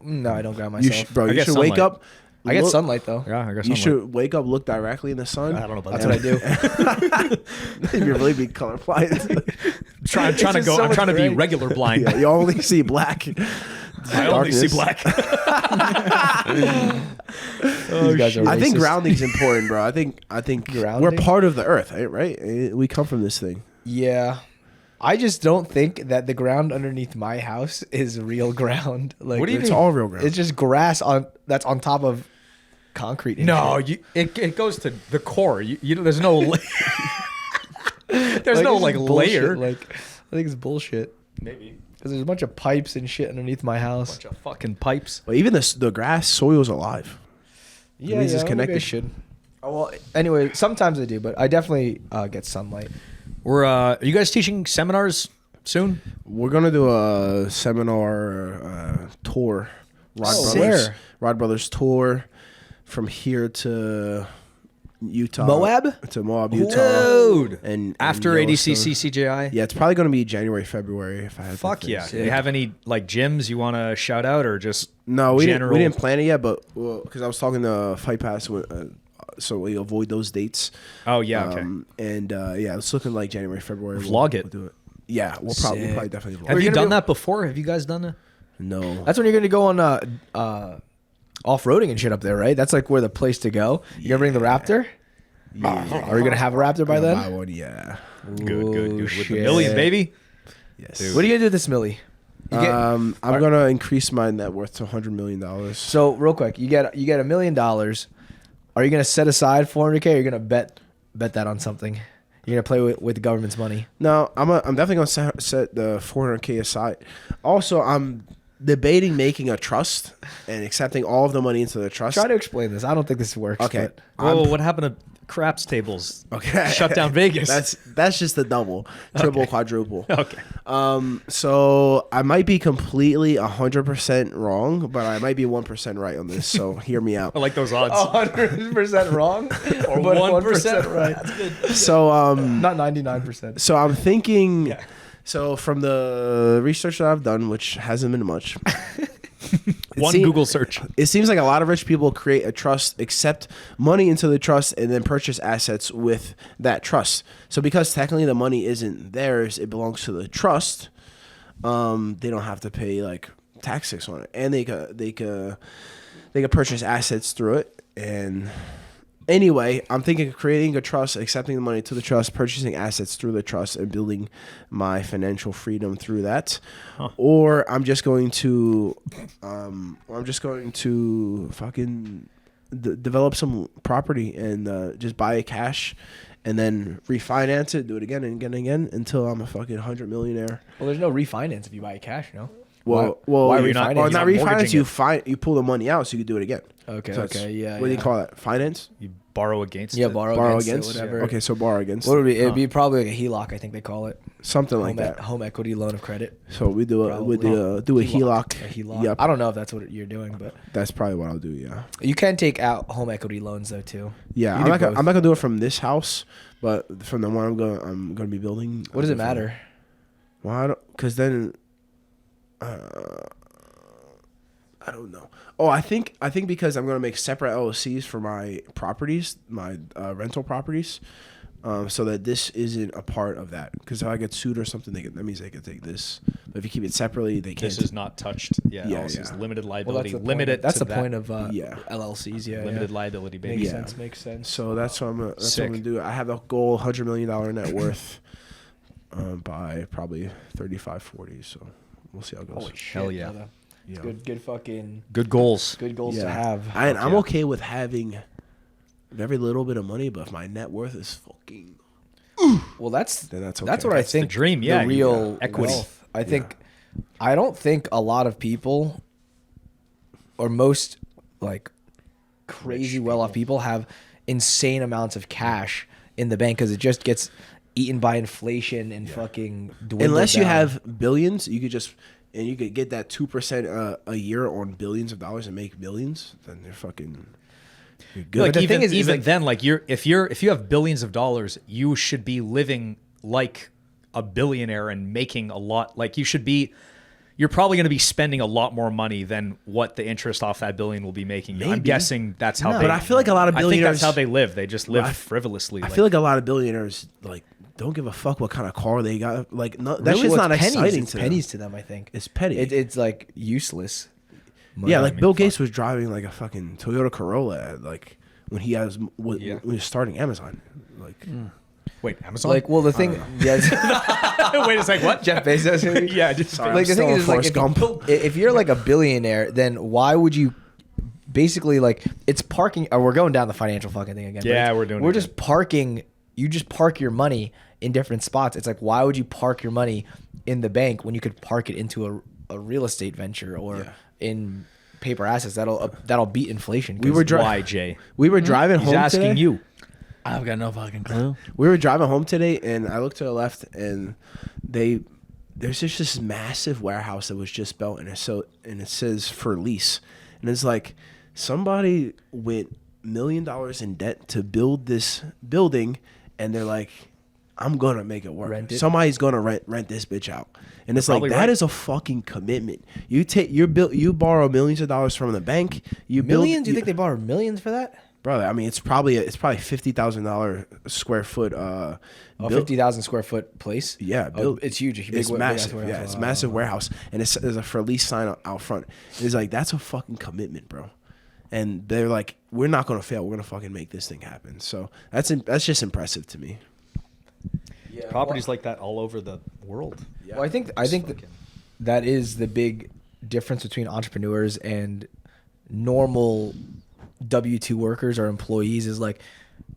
No, I don't ground You myself. bro. I You get should wake sunlight. up. I get look- sunlight though. Yeah, I guess You should wake up, look directly in the sun. I don't know about That's what I do. You really be colorblind. I'm trying to just go. so I'm trying to much be gray. regular blind. Yeah, you only see black. I only see Darkness. black. These guys are I think racist. grounding's important, bro. I think we're Grounding? part of the earth, right? We come from this thing. Yeah. I just don't think that the ground underneath my house is real ground. Like, What do you It's mean? all real ground. It's just grass that's on top of concrete. and No, shit. it goes to the core. There's no there's Like, no it's like just layer. bullshit. Like, I think it's bullshit Maybe because there's a bunch of pipes and shit underneath my house. bunch of fucking pipes. But even the grass soil's alive. Yeah, means it's maybe I connected. should. Oh, well, anyway, sometimes I do, but I definitely get sunlight. Are you guys teaching seminars soon? We're gonna do a seminar tour. Where? Rod Brothers tour from here to Utah. Moab? To Moab, Utah. Dude. And After Yellowstone. ADCC CJI? Yeah, it's probably gonna be January, February if I had to Fuck think. yeah. Do you have any like gyms you want to shout out or just No, we general? didn't plan it yet, but because I was talking to Fight Pass, so we avoid those dates. Oh yeah, okay. Yeah, it's looking like January, February. Vlog it. We'll do it. Yeah, we'll probably Sick. definitely vlog. Have We're you gonna done be- that before? Have you guys done that? No, That's when you're gonna go on off-roading and shit up there, right? That's like where the place to go. You gonna bring the Raptor? Are you gonna have a Raptor by Buy then? one, yeah. Good. With the shit. million, baby. Yes. Dude. What are you gonna do with this millie? You get- I'm gonna increase my net worth to $100 million. So real quick, you get $1 million. Are you gonna set aside 400K? Or are you gonna bet that on something? You're gonna play with the government's money. No, I'm definitely gonna set the 400K aside. Also, I'm debating making a trust and accepting all of the money into the trust. Try to explain this. I don't think this works. Okay. but- Whoa, what happened to craps tables? Okay. Shut down Vegas. That's just the double, triple, quadruple. Okay. So I might be completely 100% wrong, but I might be 1% right on this. So hear me out. I like those odds. 100% wrong, Or but 1% right. That's good. So Not 99%. so I'm thinking. So from the research that I've done, which hasn't been much, One seem- Google search. it seems like a lot of rich people create a trust, accept money into the trust, and then purchase assets with that trust. So because technically the money isn't theirs, it belongs to the trust. They don't have to pay like taxes on it, and they could purchase assets through it. And anyway, I'm thinking of creating a trust, accepting the money to the trust, purchasing assets through the trust, and building my financial freedom through that. Or I'm just going to, fucking develop some property and just buy it cash, and then refinance it, do it again and again and again until I'm a fucking 100 millionaire. Well, there's no refinance if you buy it cash, no? Well, why are you not- refinance? Well, you're not not refinance. mortgaging You pull the money out so you can do it again. Okay, So it's- okay, yeah. What do you call that? Finance? You borrow against Yeah, it. borrow against, against? it, whatever. Okay, so borrow against. What would it be? It'd be probably like a HELOC, I think they call it. Something like that. Home equity loan of credit. So we do a Probably. do a HELOC. A HELOC. Yep, I don't know if that's what you're doing, but that's probably what I'll do. Yeah, you can take out home equity loans though too. yeah. You I'm do not both. gonna do it from this house, but from the one I'm gonna be building. What does it matter? Well, I don't, because then, I don't know. Oh, I think because I'm gonna make separate LLCs for my properties, my rental properties, so that this isn't a part of that. Because if I get sued or something, that means they can take this. But if you keep it separately, they can't. This is not touched. Yeah, Yeah, LLCs, yeah. limited Well, liability. that's the Limit point. it. That's to the point of Yeah. LLCs. Yeah, limited yeah. liability, baby. Makes Yeah. sense. Makes sense. So that's what I'm Sick. gonna do. I have a goal, $100 million net worth, by probably 35, 40. So we'll see how it goes. Holy shit! Hell yeah. brother. Yeah. Good fucking Good goals. good goals Yeah. to have. And I'm yeah. okay with having very little bit of money, but if my net worth is fucking, Well, that's then that's okay. That's what I That's the think. dream, yeah, the you- real equity. wealth. I think. I don't think a lot of people, or most like crazy well-off people, have insane amounts of cash in the bank because it just gets eaten by inflation and fucking dwindled Unless you down. have billions, you could get that 2% a year on billions of dollars and make millions. Then you're good. Like the even thing is even like- then, like if you have billions of dollars, you should be living like a billionaire and making a lot. Like you're probably going to be spending a lot more money than what the interest off that billion will be making you. I'm Maybe. guessing that's how. No, but I feel like a lot of I think billionaires- that's how they live. They just live frivolously. I feel like a lot of billionaires like don't give a fuck what kind of car they got. Like no, that Really, shit's well, not it's pennies. exciting It's to pennies them. to them, I think. It's petty. It's like useless. Yeah, I like mean, Bill fuck. Gates was driving like a fucking Toyota Corolla like when he when he was starting Amazon. Like wait, Amazon. Like, well, the thing, wait a second. What? Jeff Bezos. Maybe? Yeah, just Sorry. Like the thing still is, like, Forrest Gump. if you're like a billionaire, then why would you? Basically, like it's parking. We're going down the financial fucking thing again. but Yeah, it's- we're doing it We're again. just parking. You just park your money in different spots. It's like, why would you park your money in the bank when you could park it into a real estate venture or in paper assets? That'll beat inflation. We were Why, Jay? we were driving He's home asking today. you. I've got no fucking clue. We were driving home today, and I looked to the left, and there's just this massive warehouse that was just built, and it says for lease, and it's like somebody went $1 million in debt to build this building, and they're like, I'm gonna make it work. Rent it? Somebody's gonna rent this bitch out, and it's like Probably that right. is a fucking commitment. You borrow millions of dollars from the bank. You Millions? build, Do you think they borrowed millions for that? brother? I mean, it's probably $50,000 square foot. A build- 50,000 square foot place. Yeah, Oh, it's huge. It's massive. Yeah, it's a massive warehouse, and there's a for lease sign out front. It's like that's a fucking commitment, bro. And they're like, we're not gonna fail. We're gonna fucking make this thing happen. So that's just impressive to me. Properties like that all over the world. Well, I think that is the big difference between entrepreneurs and normal W-2 workers or employees is like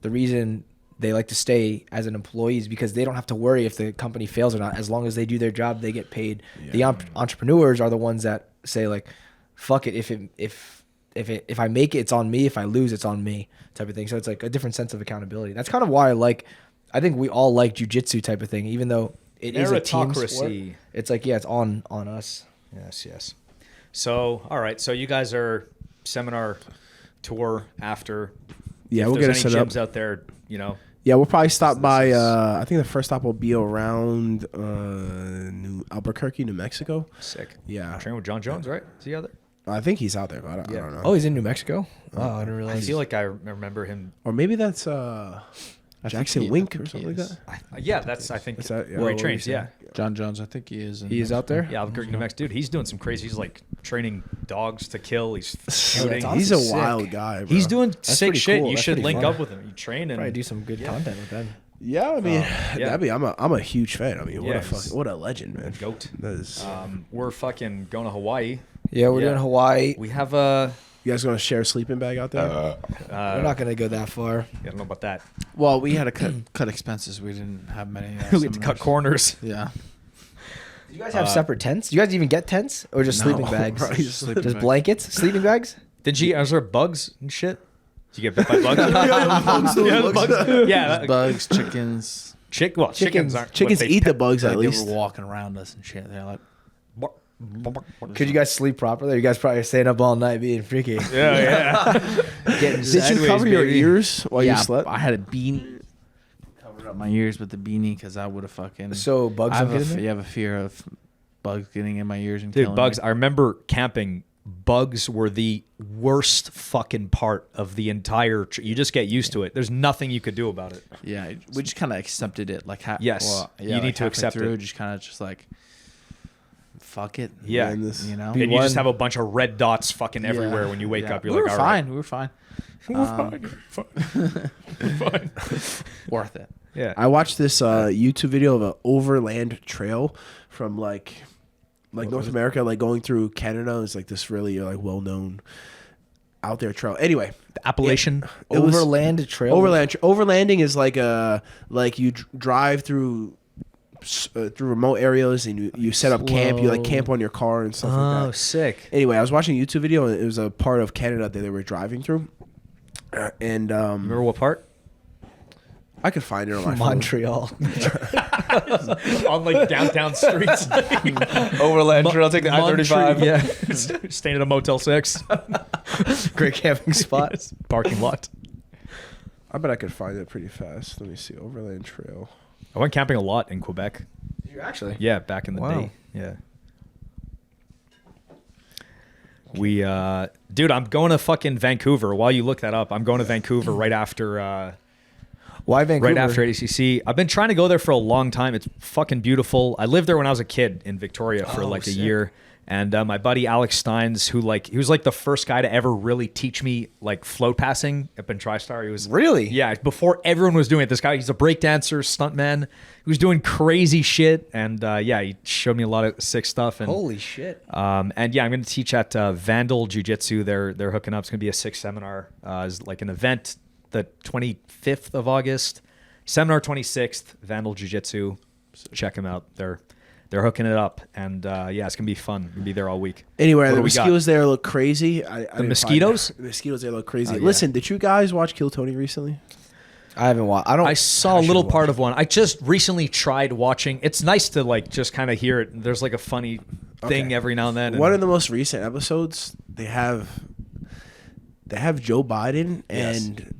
the reason they like to stay as an employee is because they don't have to worry if the company fails or not. As long as they do their job, they get paid. The entrepreneurs are the ones that say like, fuck it. If I make it, it's on me. If I lose, it's on me type of thing. So it's like a different sense of accountability. That's kind of why I think we all like jujitsu type of thing, even though it is a team sport. Meritocracy. It's like, yeah, it's on us. Yes. So, all right. So you guys are seminar tour after. Yeah, If we'll get there's it any set up. gyms out there, you know. Yeah, we'll probably stop by. I think the first stop will be around Albuquerque, New Mexico. Sick. Yeah, Train with John Jones, right? Is he out there? I think he's out there, but I don't know. Oh, he's in New Mexico? Oh, I didn't realize. I feel like I remember him. Or maybe that's Jackson Wink or I something like think that. Yeah, that's I think Is that- yeah. where he What trains. were you Yeah. John Jones, I think he is. He is out there? Yeah, Albuquerque, New Mexico. Dude, he's doing some crazy. He's like training dogs to kill. He's shooting. awesome. He's a Sick. wild guy, bro. He's doing sick pretty shit. cool. You That's should pretty link fun. up with him. You train and Probably do some good content with them. Yeah, I mean, yeah. I'm a huge fan. I mean, Yeah, he's what a legend, man. goat. That is, We're fucking going to Hawaii. Yeah, we're doing Hawaii. We have a. you guys gonna share a sleeping bag out there? We're not going to go that far. I don't know about that. Well, we had to cut expenses. We didn't have many. We had to cut corners. Yeah. Do you guys have separate tents? Do you guys even get tents or just sleeping No, bags? bro, just sleeping Just bags. blankets, sleeping bags? Did you? Is there bugs and shit? Did you get bit by bugs? Yeah, Bugs, chickens. chickens aren't. Chickens what they eat the pet- bugs Like at they least. were walking around us and shit. They're like, Could you guys sleep properly? You guys probably staying up all night being freaky. Yeah. Getting Did you Sideways, cover your baby. ears while yeah, you slept? I had a beanie. Covered up my ears with the beanie because I would have fucking. So bugs I don't have get in there? you have a fear of bugs getting in my ears and Dude, killing bugs. me. I remember camping. Bugs were the worst fucking part of the entire. You just get used to it. There's nothing you could do about it. Yeah, we just kind of accepted it. Like, Yes, you need to accept through, it. Just kind of just like, fuck it. Yeah. Man, this- You know. And you just have a bunch of red dots fucking everywhere when you wake Yeah. up. You're we like, were all right. fine. We were fine. Fine. Worth it. Yeah. I watched this YouTube video of an overland trail from like North America, like going through Canada. It's like this really like well known out there trail. Anyway, The Appalachian. it was- Overland trail. overlanding is like you drive through remote areas and you set up camp. You like camp on your car and stuff like that. sick. Anyway, I was watching a YouTube video and it was a part of Canada that they were driving through, and Remember what part? I could find it on my phone. Montreal. On like downtown streets. Overland Trail, take the I-35. Yeah. Staying at a Motel 6. Great camping spot. Parking lot. I bet I could find it pretty fast. Let me see. Overland Trail. I went camping a lot in Quebec. You actually? Yeah, back in the Wow. day. Yeah. We, dude, I'm going to fucking Vancouver. While you look that up, I'm going to Vancouver right after, Why Vancouver? right after ADCC. I've been trying to go there for a long time. It's fucking beautiful. I lived there when I was a kid in Victoria for like a year. And my buddy Alex Steins, he was like the first guy to ever really teach me like float passing up in TriStar. He was Really? Yeah, before everyone was doing it. This guy, he's a breakdancer, stuntman. He was doing crazy shit, and yeah, he showed me a lot of sick stuff. And Holy shit. and yeah, I'm going to teach at Vandal Jiu-Jitsu. They're hooking up. It's going to be a 6 seminar. It's like an event the 25th of August. Seminar 26th, Vandal Jiu-Jitsu. So check them out. They're hooking it up, and yeah, it's gonna be fun. We'll be there all week. Anyway, What the do we got? mosquitoes there look crazy. The mosquitoes? The mosquitoes there look crazy. Oh, yeah. Listen, did you guys watch Kill Tony recently? I haven't watched. I saw a little part of one. I just recently tried watching. It's nice to like just kind of hear it. There's like a funny thing Okay. every now and then. One of the most recent episodes, they have Joe Biden and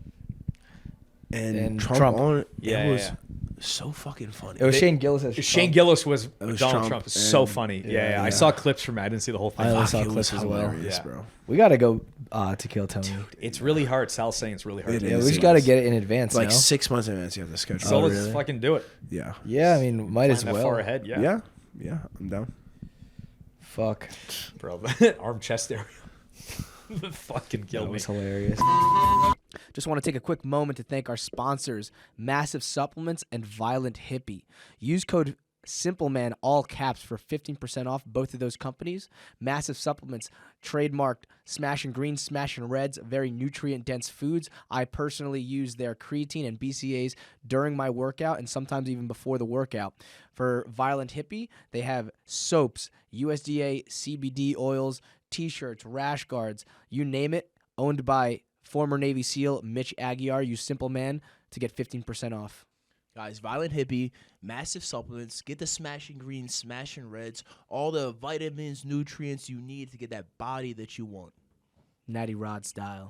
And Trump, Trump. on it. Yeah, It was yeah. so fucking funny. It was Shane Gillis as Shane Trump. Gillis was was Donald Trump. It's so and- funny. yeah, Yeah, yeah. I saw clips from it. I didn't see the whole thing. I only saw It was clips as well. hilarious, Yeah. bro. We got to go to Kill Tony. It's really hard. Sal's saying it's really hard. It to is. Yeah, do. we just got to get it in advance. It's like no? 6 months in advance you have to schedule. So Oh, let's really? fucking do it. Yeah. Yeah, I mean, might as Plan that well. far ahead. Yeah. Yeah. Yeah. I'm down. Fuck. Bro, arm chest area. Fucking That killed me. was hilarious. Just want to take a quick moment to thank our sponsors, Massive Supplements and Violent Hippie. Use code SIMPLEMAN, all caps, for 15% off both of those companies. Massive Supplements, trademarked Smash and Greens, Smash and Reds, very nutrient-dense foods. I personally use their creatine and BCAAs during my workout and sometimes even before the workout. For Violent Hippie, they have soaps, USDA CBD oils, T-shirts, rash guards, you name it, owned by former Navy SEAL Mitch Aguiar. Use Simple Man to get 15% off. Guys, Violent Hippie, Massive Supplements, get the Smashing Greens, Smashing Reds, all the vitamins, nutrients you need to get that body that you want. Natty Rod style.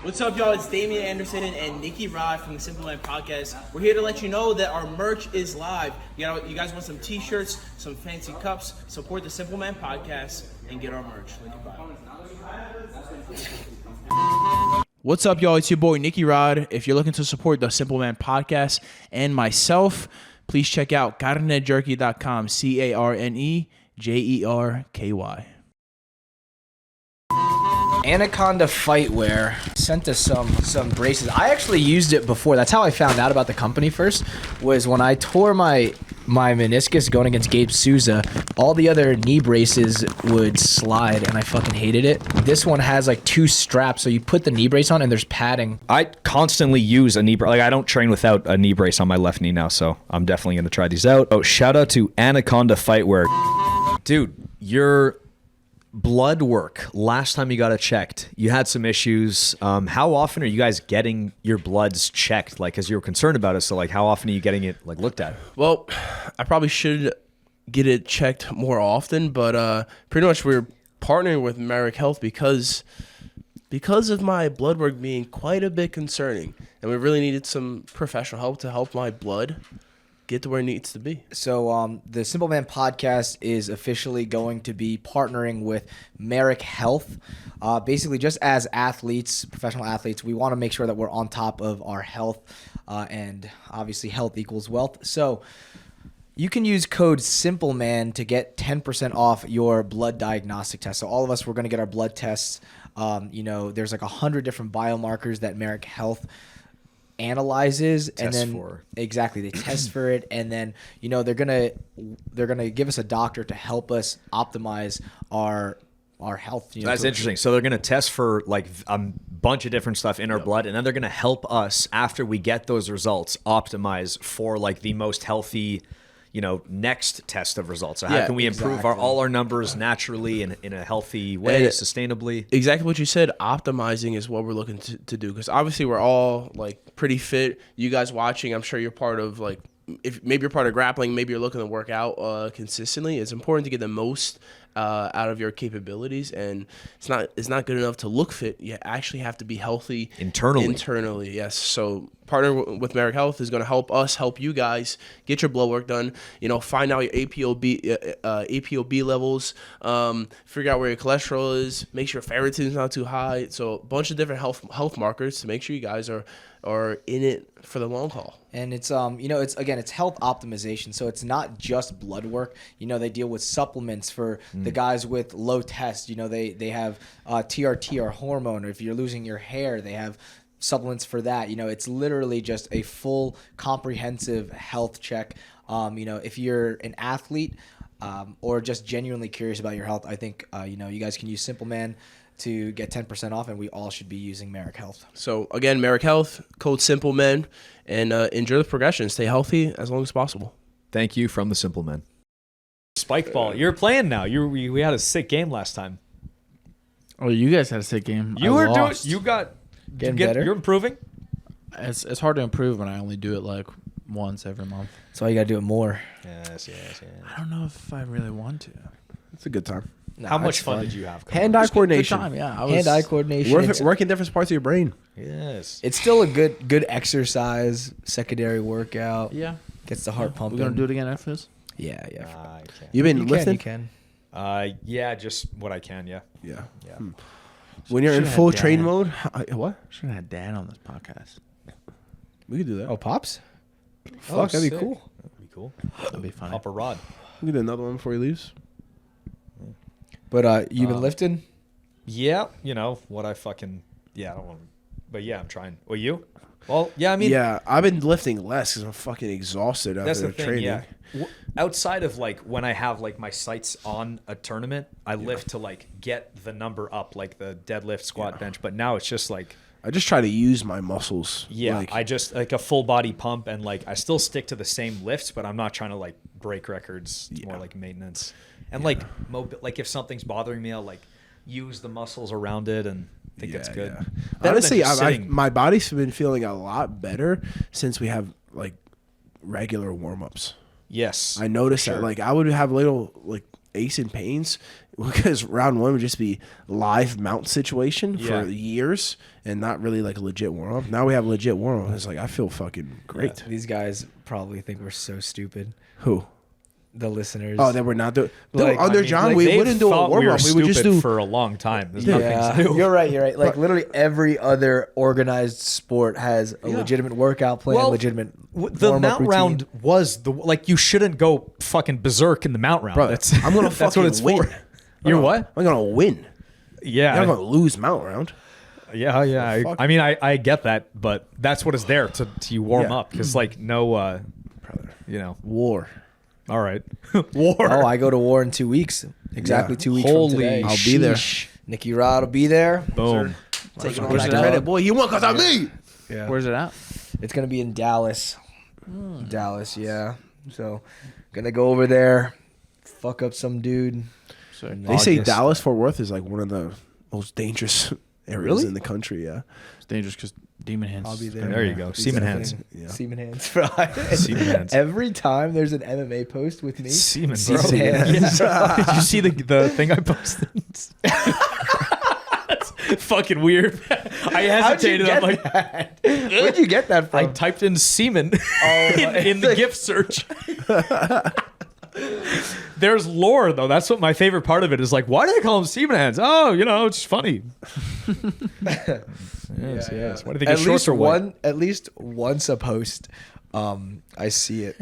What's up, y'all? It's Damien Anderson and Nicky Rod from the SIMPLEMAN podcast. We're here to let you know that our merch is live. You guys want some t-shirts, some fancy cups, support the SIMPLEMAN podcast, and get our merch. Link in bio. What's up, y'all? It's your boy Nicky Rod. If you're looking to support the SIMPLEMAN podcast and myself, please check out carnejerky.com. CARNEJERKY. Anaconda Fightwear sent us some braces. I actually used it before. That's how I found out about the company first, was when I tore my meniscus going against Gabe Souza. All the other knee braces would slide, and I fucking hated it. This one has like 2 straps, so you put the knee brace on, and there's padding. I constantly use a knee brace. Like, I don't train without a knee brace on my left knee now, so I'm definitely going to try these out. Oh, shout out to Anaconda Fightwear. Dude, your blood work, last time you got it checked, you had some issues. How often are you guys getting your bloods checked? Like, because you were concerned about it, so like, how often are you getting it like looked at? Well, I probably should get it checked more often, but pretty much we're partnering with Merrick Health because of my blood work being quite a bit concerning, and we really needed some professional help to help my blood get to where it needs to be. So the Simple Man podcast is officially going to be partnering with Merrick Health. Basically, just as athletes, professional athletes, we want to make sure that we're on top of our health, and obviously health equals wealth. So you can use code SIMPLEMAN to get 10% off your blood diagnostic test. So all of us, we're going to get our blood tests. There's like 100 different biomarkers that Merrick Health analyzes, and then exactly they test for it, and then they're gonna give us a doctor to help us optimize our health. That's interesting. So they're gonna test for like a bunch of different stuff in our blood, and then they're gonna help us after we get those results optimize for like the most healthy next test of results. So how can we improve exactly. all our numbers naturally in a healthy way, sustainably? Exactly what you said. Optimizing is what we're looking to do, because obviously we're all like pretty fit. You guys watching, I'm sure you're part of like, if maybe you're part of grappling, maybe you're looking to work out consistently. It's important to get the most out of your capabilities, and it's not good enough to look fit. You actually have to be healthy internally. Yes. So partner with Merrick Health is going to help you guys get your blood work done. Find out your APOB levels, figure out where your cholesterol is, make sure ferritin's not too high. So a bunch of different health markers to make sure you guys are in it for the long haul. And it's it's health optimization. So it's not just blood work. They deal with supplements for the guys with low test. They have TRT or hormone, or if you're losing your hair, they have supplements for that. It's literally just a full comprehensive health check. If you're an athlete or just genuinely curious about your health, I think you guys can use SIMPLEMAN to get 10% off, and we all should be using Merrick Health. So again, Merrick Health, code SIMPLEMAN, and enjoy the progression. Stay healthy as long as possible. Thank you from the SIMPLEMAN. Spike ball, you're playing now. We had a sick game last time. Oh, you guys had a sick game. You were doing. You got getting better. You're improving. It's hard to improve when I only do it like once every month. That's why you got to do it more. Yes. I don't know if I really want to. It's a good time. No, How much fun did you have? Hand-eye coordination. Good time, yeah. Hand-eye coordination. Working different parts of your brain. Yes. It's still a good exercise, secondary workout. Yeah. Gets the heart pumping. We're going to do it again after this? Yeah. You've been lifting? You can. Yeah, just what I can, yeah. Yeah. Yeah. When you're in Should've full had train Dan. mode? What? Should have had Dan on this podcast. We could do that. Oh, Pops? Oh, Fuck, that'd be sick. cool. That'd be cool. That'd be funny. Pop a rod. We could do another one before he leaves. But you've been lifting? Yeah, what I fucking... Yeah, I don't want to... But yeah, I'm trying. Well, you? Well, yeah, I mean... Yeah, I've been lifting less because I'm fucking exhausted after That's the the thing, training. yeah. Outside of like when I have like my sights on a tournament, I lift to like get the number up, like the deadlift, squat, bench. But now it's just like... I just try to use my muscles. Yeah, Like, I just like a full body pump, and like I still stick to the same lifts, but I'm not trying to like break records. It's more like maintenance. And like if something's bothering me, I'll like use the muscles around it, and I think that's good. yeah. Better than Honestly, just sitting. my body's been feeling a lot better since we have like regular warm-ups. Yes, I noticed that like I would have little like aches and pains because round one would just be live mount situation for years and not really like a legit warm-up. Now we have a legit warm-up. It's like I feel fucking great. These guys probably think we're so stupid. Who? The listeners. Oh, that we're not doing. Like, Under I mean, John, like, we they've wouldn't do a thought we warm-up. were We would just stupid do for a long time. There's Yeah. nothing's new. You're right. Like literally every other organized sport has a legitimate workout plan, legitimate the warm-up mount routine. round was the like you shouldn't go fucking berserk in the mount round. Bro, That's I'm gonna that's fucking what it's win. for. You're what? I'm gonna win. Yeah, I'm not gonna lose mount round. yeah. fuck? I mean, I get that, but that's what is there to you warm Yeah. up because like no, Brother. war. All right, war. Oh, I go to war in 2 weeks. Exactly Yeah. 2 weeks Holy from today. I'll be there. Nicky Rod will be there. Boom. Taking all Where's that it at? credit. Credit, boy. He won because of me. Yeah. Where's it at? It's gonna be in Dallas. Dallas, yeah. So, gonna go over there, fuck up some dude. They say August. Dallas Fort Worth is like one of the most dangerous areas in the country. Yeah. It's dangerous because Demon Hands. I'll be there. There you go. Semen Hands. Yeah. Semen Hands. Semen Hands. Every time there's an MMA post with me, Semen, Semen bro. Hands. Yeah. Did you see the thing I posted? That's fucking weird. I hesitated. I'm like, where'd you get that from? I typed in semen in the gift search. There's lore though. That's what my favorite part of it is. Like, why do they call them Semen Hands? Oh, it's funny. Yes. Why do they get shorts or what? At least once a post, I see it.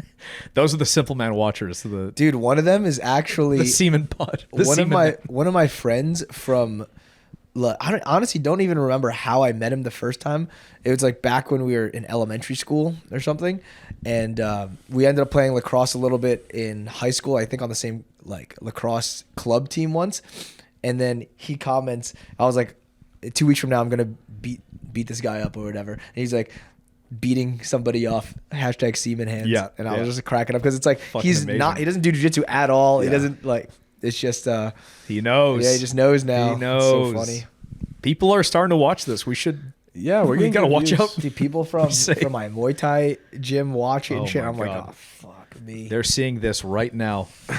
Those are the SIMPLEMAN watchers. The Dude, one of them is actually semen pod. one of my friends from. I honestly don't even remember how I met him the first time. It was like back when we were in elementary school or something, and we ended up playing lacrosse a little bit in high school. I think on the same like lacrosse club team once, and then he comments. I was like, 2 weeks from now I'm gonna beat this guy up or whatever. And he's like, beating somebody off hashtag Semen Hands. Yeah, And I yeah. was just cracking up because it's like Fucking he amazing. doesn't do jiu-jitsu at all. He Yeah. doesn't like, it's just, He knows. yeah, he just knows now. He knows. It's so funny. People are starting to watch this. We should. Yeah, we're We getting gotta good watch views. out. See people from Say. my Muay Thai gym watch it Oh and shit. my I'm like, God. oh, fuck me. They're seeing this right now. I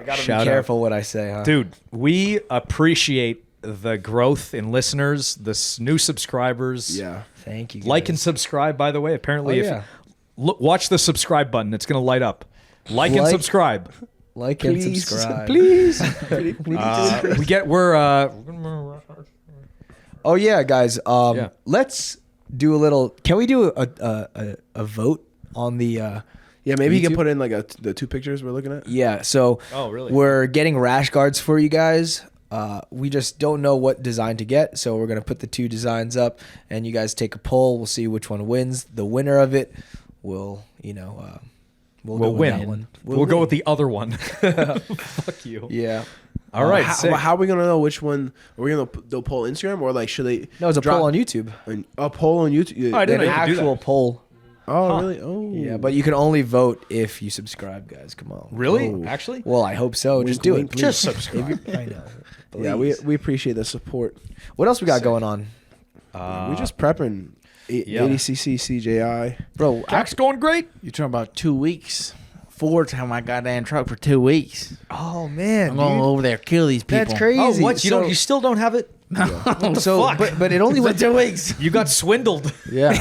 gotta Shout out. be careful what I say, huh? Dude, we appreciate the growth in listeners, new subscribers. Yeah. Thank you. Like guys. and subscribe, by the way. Apparently, Oh, yeah. watch the subscribe button. It's going to light up. Like and Like- subscribe. Like Please. and subscribe. Please. Uh, Oh yeah, guys. Yeah. Let's do a little. Can we do a vote on the? Yeah, maybe you can YouTube? put in like the 2 pictures we're looking at. Yeah. So. Oh, really? We're getting rash guards for you guys. We just don't know what design to get, so we're gonna put the 2 designs up, and you guys take a poll. We'll see which one wins. The winner of it will, we'll go with that win. one. We'll go win. with the other one. Fuck you. Yeah. All right. sick. How are we gonna know which one? Are we gonna they'll poll Instagram or like should they? No, it's a drop poll on YouTube. A poll on YouTube. Oh, I didn't An know you could do actual that. poll. Oh, really? Oh, Yeah, but you can only vote if you subscribe, guys. Come on. Really? Oh. Actually? Well, I hope so. Just Wink, do wink, it. please. Just subscribe. I know. yeah. We appreciate the support. What else we got going on, We're just prepping. yeah. ADCC CJI. bro? Jack's going great. You're talking about 2 weeks. Forward to my goddamn truck for 2 weeks. Oh man, I'm going dude. over there kill these people. That's crazy. Oh, what? So- You still don't have it? So, fuck? but it only For went 2 weeks. You got swindled. Yeah.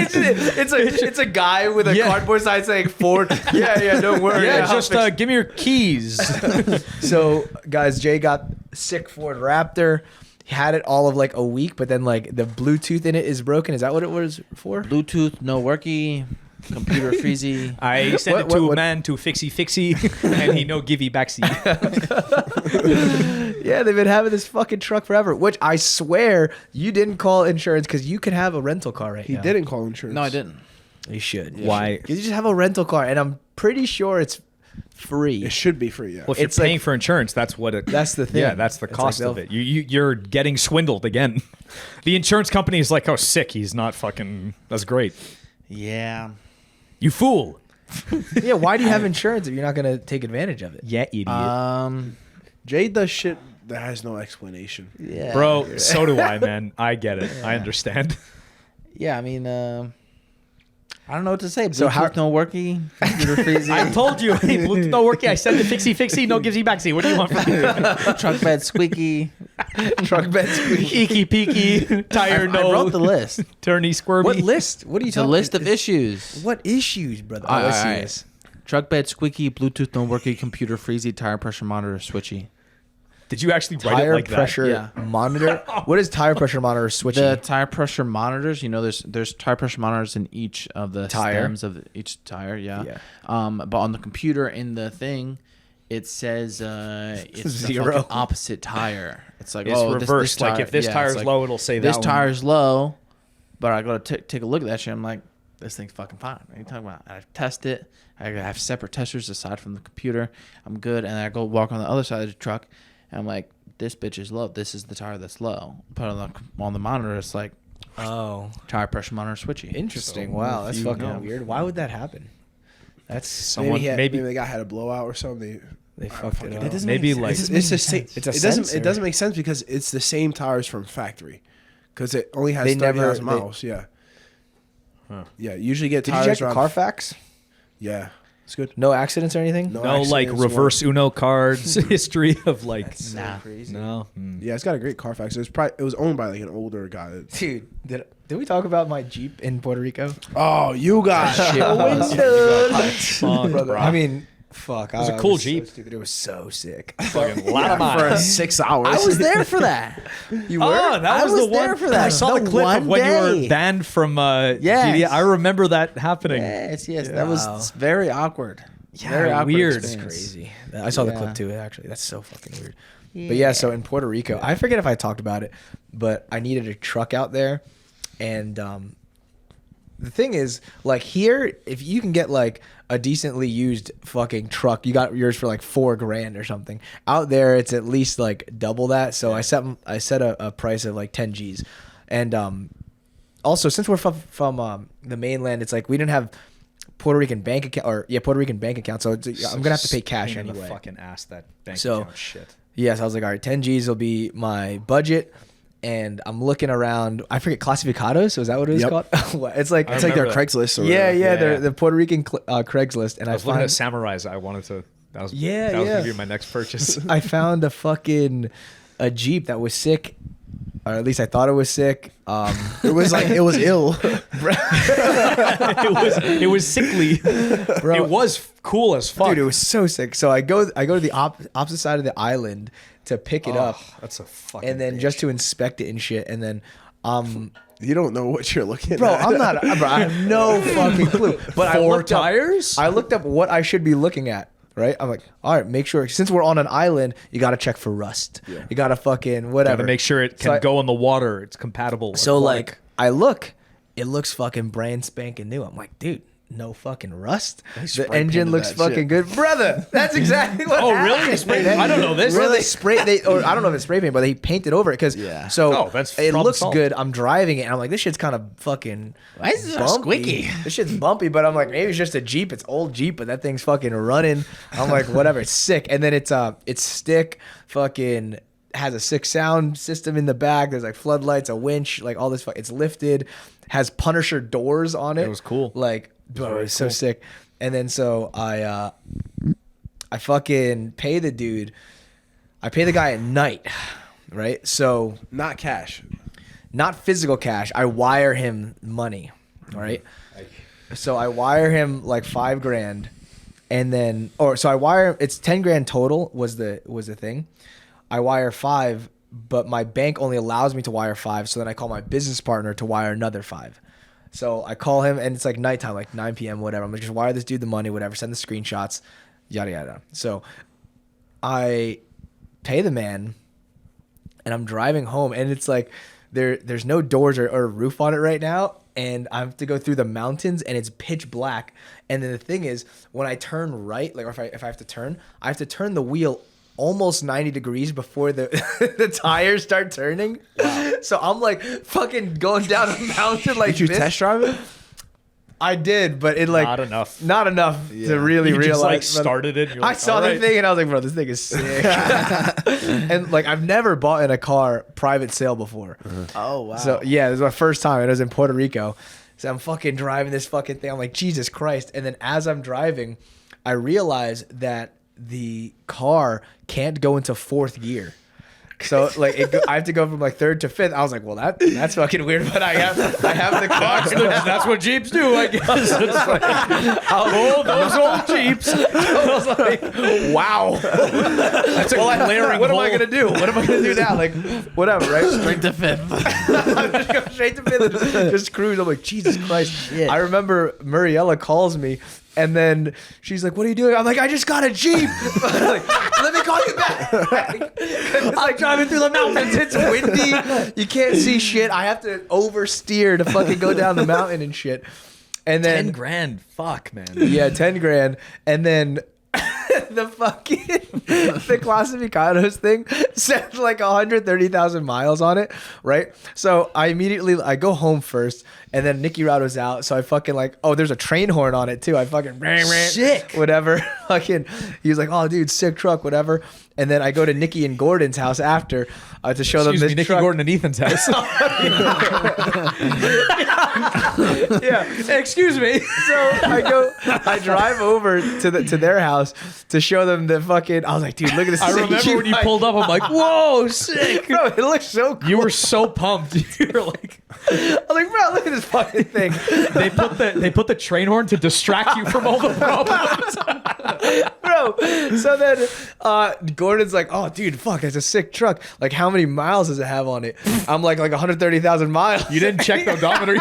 it's a guy with a Yeah. cardboard sign saying Ford. Yeah, don't worry. Yeah, I'll just fix give me your keys. it. So, guys, Jay got sick Ford Raptor. He had it all of like a week, but then like the Bluetooth in it is broken. Is that what it was for? Bluetooth, no worky, computer freezy. I sent What- it to what- a man to fixie, and he no givey backsy. Yeah, they've been having this fucking truck forever. Which I swear you didn't call insurance because you could have a rental car right He now. didn't call insurance. No, I didn't. You should. Why? Because you just have a rental car, and I'm pretty sure it's free. It should be free. Yeah. Well, if It's you're like- paying for insurance, that's what it. That's the thing. Yeah, that's the It's cost like of they'll- it. You're getting swindled again. The insurance company is like, oh, sick. He's not fucking. That's great. Yeah. You fool. Yeah, why do you have insurance if you're not going to take advantage of it? Yeah, idiot. Jay does shit that has no explanation. Yeah. Bro, so do I, man. I get it. I understand. Yeah, I mean, I don't know what to say. Bluetooth, So how- no worky, computer freezy. I told you, hey, Bluetooth not working. I said the fixie, no givesy backsy. What do you want from me? truck bed squeaky. Truck bed squeaky. Eeky peeky, tire I no, wrote the list. turny squirmy. What list? What are you The talking list of issues. What issues, brother? All Oh, I right, see all right. this. Truck bed squeaky, Bluetooth no worky, computer freezy, tire pressure monitor switchy. Did you actually write it Tire like pressure Yeah. monitor. What is tire pressure monitor switching? The tire pressure monitors, there's tire pressure monitors in each of the Tire? stems of each tire, yeah. Yeah. But on the computer in the thing, it says it's the Zero. fucking opposite tire. It's like It's reversed. Like, if this yeah, tire's it's like, low, it'll say this that one. tire's low. But I go to take a look at that shit. I'm like, this thing's fucking fine. What are you talking about? I test it. I have separate testers aside from the computer. I'm good. And I go walk on the other side of the truck, and I'm like, this bitch is low. This is the tire that's low. Put it on the monitor. It's like Oh, tire pressure monitor switchy. interesting. So, wow, if that's you fucking know. weird. Why would that happen? That's Someone- maybe maybe- the guy had a blowout or something. they fucked it fucking up. know. Maybe like It's the same. It's a it doesn't. sensor. It doesn't make sense because it's the same tires from factory, because it only has They 30,000 never- miles. Yeah. Yeah. Usually get Did you tires check the around. Carfax? Yeah. It's good. No accidents or anything? No no like accidents, reverse Uno cards history of like Nah. no. Yeah, it's got a great Carfax. It was owned by like an older guy. Dude, did we talk about my Jeep in Puerto Rico? Oh, you got Fuck, Brother, bro. I mean, fuck. It was a cool Jeep. So stupid. It was so sick. Fucking lot of for miles. 6 hours. I was there for that. You Oh, that I was, was the one. there for that. I saw the The clip of one when you day. were banned from Yes. GDA. I remember that happening. Yes. That Wow. was very awkward. Yeah, very awkward weird. It's experience. crazy. I saw the Yeah. clip too, actually. That's so fucking weird. But yeah, so in Puerto Rico, I forget if I talked about it, but I needed a truck out there. And the thing is, like here, if you can get like a decently used fucking truck, you got yours for like $4,000 or something. Out there, it's at least like double that. So I set a price of like 10 G's. And also since we're from the mainland, it's like we didn't have Puerto Rican bank account, so I'm gonna have to pay cash pain in anyway. The fucking ass that bank So- account shit. Yes, I was like, all right, 10 G's will be my budget. And I'm looking around. I forget clasificados. So is that what it was Yep. called? It's like It's like their remember that. Craigslist. Or yeah, whatever. yeah, Yeah. they're the Puerto Rican Craigslist. And I was looking at samurais. I wanted to. That was Yeah, That was yeah. gonna be my next purchase. I found a Jeep that was sick, or at least I thought it was sick. It was like it was ill. it was sickly. Bro. It was cool as fuck. Dude, it was so sick. So I go to the opposite side of the island to pick it up, That's a fucking. and then bitch. just to inspect it and shit. And then, You don't know what you're looking bro, at. I'm not. Bro, I have no fucking clue. But I looked up- tires. I looked up what I should be looking at. Right, I'm like, all right, make sure since we're on an island, you got to check for rust. Yeah. You got to fucking whatever. Gotta make sure it can So I- go in the water. It's compatible. So aquatic. like, I look, it looks fucking brand spanking new. I'm like, dude, no fucking rust. The spray engine painted looks that fucking shit. good, brother. That's exactly what. Oh, really? happened, Spray- man. I don't know this. Really, or I don't know if it's spray paint, but they painted over it because. Yeah. So Oh, that's it problem looks solved. good. I'm driving it, and I'm like, this shit's kind of fucking. Why is this so bumpy. squeaky? This shit's bumpy, but I'm like, maybe it's just a Jeep. It's old Jeep, but that thing's fucking running. I'm like, whatever. It's sick, and then it's stick fucking. Has a sick sound system in the back. There's like floodlights, a winch, like all this. It's lifted. Has Punisher doors on it. It was cool. Like, bro, it was so sick. And then so I fucking pay the dude. I pay the guy at night, right? So Not cash. not physical cash. I wire him money, right? So I wire him like $5,000, and then so I wire. It's 10 grand total was the thing. I wire 5, but my bank only allows me to wire 5. So then I call my business partner to wire another 5. So I call him, and it's like nighttime, like 9 p.m. whatever. I'm like, just wire this dude the money, whatever. Send the screenshots, yada yada. So I pay the man, and I'm driving home, and it's like there's no doors or roof on it right now, and I have to go through the mountains, and it's pitch black. And then the thing is, when I turn right, like if I have to turn, I have to turn the wheel almost 90 degrees before the the tires start turning. Wow. So I'm like fucking going down a mountain like Did you this. test drive it? I did, but it like Not enough. Not enough to really You just like realize. but started it. You're I like, saw all the right. thing and I was like, bro, this thing is sick. And like I've never bought in a car private sale before. Oh wow. So yeah, this was my first time. It was in Puerto Rico. So I'm fucking driving this fucking thing. I'm like, Jesus Christ. And then as I'm driving, I realize that the car can't go into 4th gear. So like I have to go from like 3rd to 5th. I was like, well, that's fucking weird. But I have the car. That's what Jeeps do, I guess. It's like, oh, those old Jeeps. I was like, wow. That's a glaring What am hole. I gonna do? What am I gonna do now? Like, whatever, right? Straight to 5th. I'm just going straight to 5th and just cruise. I'm like, Jesus Christ. I remember Muriella calls me. And then she's like, what are you doing? I'm like, I just got a Jeep. I'm like, let me call you back. It's like driving through the mountains. It's windy. You can't see shit. I have to oversteer to fucking go down the mountain and shit. And then 10 grand. Fuck, man. yeah, 10 grand. And then the fucking the clasificados thing said like 130,000 miles on it, right? So I go home first, and then Nicky Rod was out, so I fucking like, oh, there's a train horn on it too. I fucking Sick. whatever. Fucking he was like, oh dude, sick truck, whatever. And then I go to Nicky and Gordon's house after to show them Excuse this me, Nicky truck. Gordon and Ethan's house. Yeah, excuse me. So I drive over to their house to show them the fucking. I was like, dude, look at this. I sick remember Jeep when you bike. pulled up, I'm like, whoa, sick. Bro, it looks so cool. You were so pumped. You were like, I was like, bro, look at this fucking thing. they put the train horn to distract you from all the problems. Bro. So then Gordon's like, oh, dude, fuck, it's a sick truck. Like, how many miles does it have on it? I'm like 130,000 miles. You didn't check the odometer.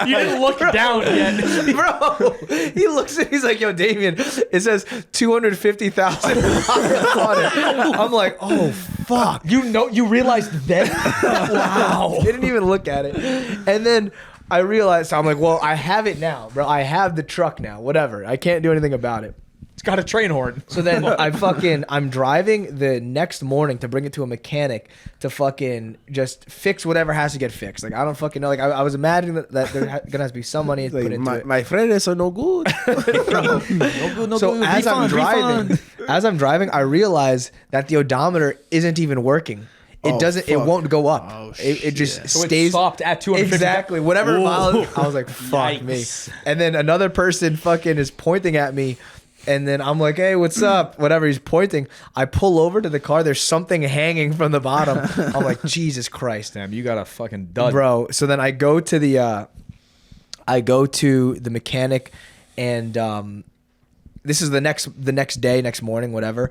You didn't look down yet. Bro, he looks at he's like, yo, Damien, it says 250,000 miles on it. I'm like, oh, fuck. You realized then? Wow. Didn't even look at it. And then I realized, so I'm like, well, I have it now, bro. I have the truck now, whatever. I can't do anything about it. got a train horn. So then I'm driving the next morning to bring it to a mechanic to fucking just fix whatever has to get fixed. Like, I don't fucking know. Like, I was imagining that there gonna have to be some money put into it. My friend is no good. So as I'm driving, I realize that the odometer isn't even working. It doesn't. It won't go up. Oh, it just So stays. it stopped at 250. Exactly. Whatever miles. I was like, fuck me. And then another person fucking is pointing at me. And then I'm like, hey, what's up? Whatever he's pointing. I pull over to the car. There's something hanging from the bottom. I'm like, Jesus Christ. Damn, you got a fucking dud. Bro. So then I go to the mechanic, and this is the next morning, whatever.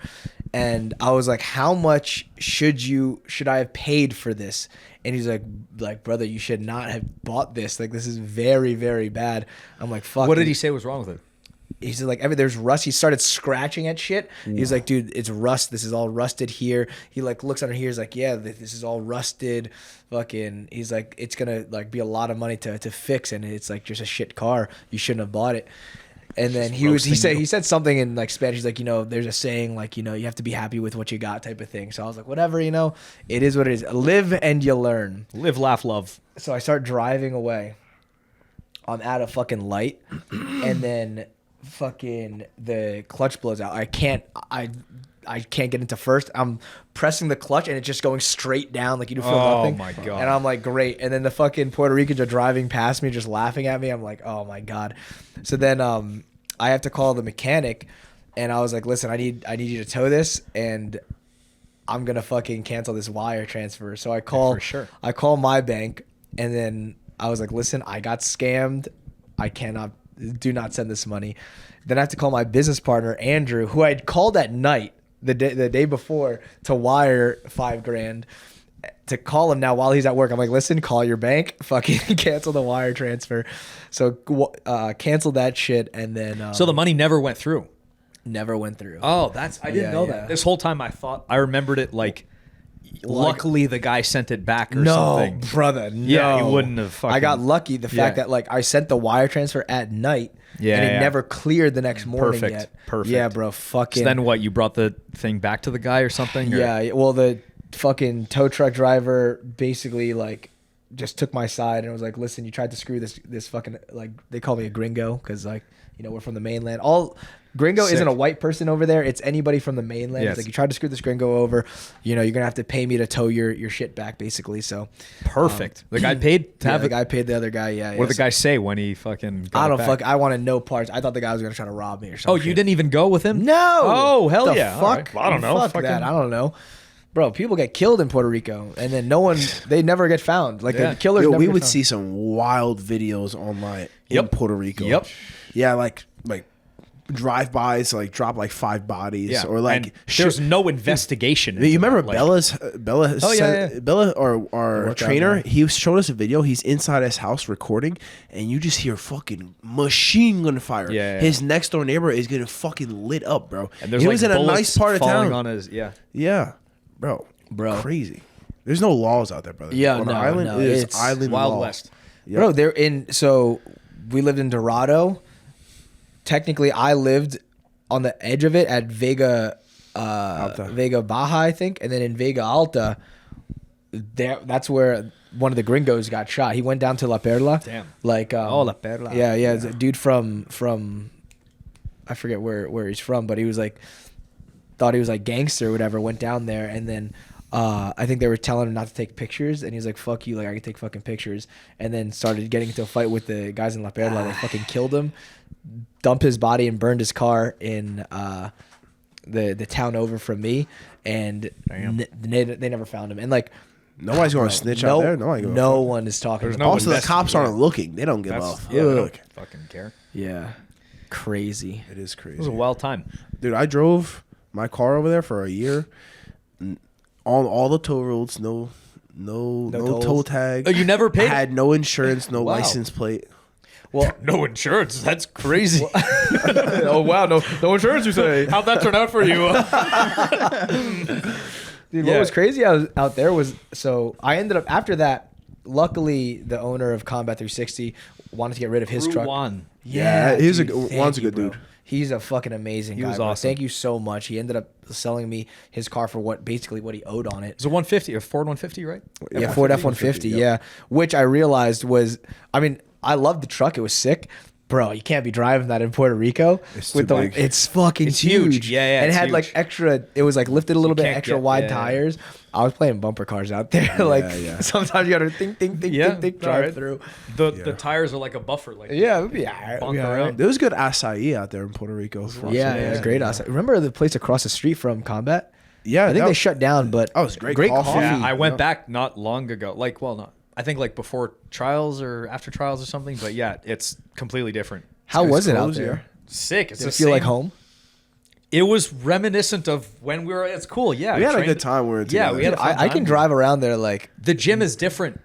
And I was like, how much should I have paid for this? And he's like, brother, you should not have bought this. Like, this is very, very bad. I'm like, fuck. What did he say was wrong with it? He said, like, there's rust. He started scratching at shit. He's like, dude, it's rust. This is all rusted here. He like looks under here. He's like, yeah, this is all rusted. Fucking, he's like, it's gonna like be a lot of money to fix, and it's like just a shit car. You shouldn't have bought it. And then he said something in like Spanish. He's like, there's a saying like, you have to be happy with what you got type of thing. So I was like, whatever, it is what it is. Live and you learn. Live, laugh, love. So I start driving away. I'm at a fucking light, and then fucking the clutch blows out. I can't get into first. I'm pressing the clutch and it's just going straight down, like you feel nothing. Oh my god. And I'm like, great. And then the fucking Puerto Ricans are driving past me, just laughing at me. I'm like, oh my god. So then I have to call the mechanic, and I was like, listen, I need you to tow this, and I'm gonna fucking cancel this wire transfer. So I call my bank, and then I was like, listen, I got scammed. Do not send this money. Then I have to call my business partner, Andrew, who I'd called at night the day before to wire $5,000, to call him now while he's at work. I'm like, listen, call your bank, fucking cancel the wire transfer. So cancel that shit, and then So the money never went through. Never went through. Oh, I didn't know yeah. that. This whole time I remembered it like luckily the guy sent it back or something. No, brother. No. Yeah, he wouldn't have fucking... I got lucky. The fact that like I sent the wire transfer at night, and it never cleared the next morning yet. Perfect. Yeah, bro. Fucking. So then what? You brought the thing back to the guy or something? Or? Yeah. Well, the fucking tow truck driver basically like just took my side and was like, listen, you tried to screw this fucking, like, they call me a gringo because like, we're from the mainland. Gringo isn't a white person over there. It's anybody from the mainland. Yes. It's like, you tried to screw this gringo over, you're going to have to pay me to tow your shit back, basically. So perfect. The guy paid to have the guy paid the other guy. Yeah. What did the guy say when he fucking got I don't it back? I wanted no parts. I thought the guy was going to try to rob me or something. Oh, you didn't even go with him? No. Oh, hell the yeah. Fuck. Right. Well, I don't know. Fuck Fucking... that. I don't know. Bro, people get killed in Puerto Rico, and then they never get found. Like, the killers never we get would found. see some wild videos online in Puerto Rico. Yep. Yeah, like drive-bys, like drop like 5 bodies, Yeah. or like and there's no investigation. You remember that, like... Bella, our Workout trainer? guy. He showed us a video. He's inside his house recording, and you just hear fucking machine gun fire. Yeah. His next door neighbor is getting fucking lit up, bro. And there's he like was in a bullets nice part of falling town. on his Yeah, bro, crazy. There's no laws out there, brother. Yeah, on no, an island, no, it is it's island Wild law. West. Yep. Bro, they're in. So we lived in Dorado. Technically, I lived on the edge of it at Vega Baja, I think, and then in Vega Alta, that's where one of the gringos got shot. He went down to La Perla. Damn. Like La Perla. Yeah. It's a dude from I forget where he's from, but he was like thought he was like gangster or whatever. Went down there, and then I think they were telling him not to take pictures, and he's like, "Fuck you! Like, I can take fucking pictures." And then started getting into a fight with the guys in La Perla. They fucking killed him, dumped his body, and burned his car in the town over from me. And they never found him. And like, nobody's going to snitch out there. No one is talking. There's about no it. Also, the cops aren't looking. They don't give That's, off. yeah, they Ugh. don't fucking care. Yeah, crazy. It is It crazy. was a wild time. Dude, I drove my car over there for a year. All the toll roads, no tolls. toll tag. Oh, you never paid? I had no insurance, no Wow. license plate. Well, No insurance. That's crazy. oh wow, no insurance, you say? How'd that turn out for you? Dude, what was crazy out there was, so I ended up, after that, luckily the owner of Combat 360 wanted to get rid of his truck. Juan. Yeah, he's a dude, Juan's a thank you, good bro. dude. He's a fucking amazing guy. was bro. awesome. Thank you so much. He ended up selling me his car for what he owed on it. It's a 150, a Ford 150, right? Yeah, Ford F-150. Yeah, which I realized was, I mean, I loved the truck. It was sick. Bro, you can't be driving that in Puerto Rico. It's with too the, big. It's fucking It's huge. huge. Yeah, and it it's had like huge. extra. It was like lifted a little bit can't extra get- wide yeah. tires. I was playing bumper cars out there. like yeah. sometimes you gotta think, drive alright. through. The tires are like a buffer. Like Yeah, it would be alright. Bunk around. There was good acai out there in Puerto Rico. Yeah, great outside. Remember the place across the street from Combat? Yeah, I think that they was- shut down, but Oh, it's great great coffee. coffee. Yeah, I went Yeah. back not long ago. Like, well, not. I think like before trials or after trials or something. But yeah, it's completely different. How was it out closed, there? Sick. It's Did the it feel like same- home? It was reminiscent of when we were. It's cool. Yeah, We I had a trained- good time. We were Yeah, together. we had a fun I can time. drive around there like The gym is different.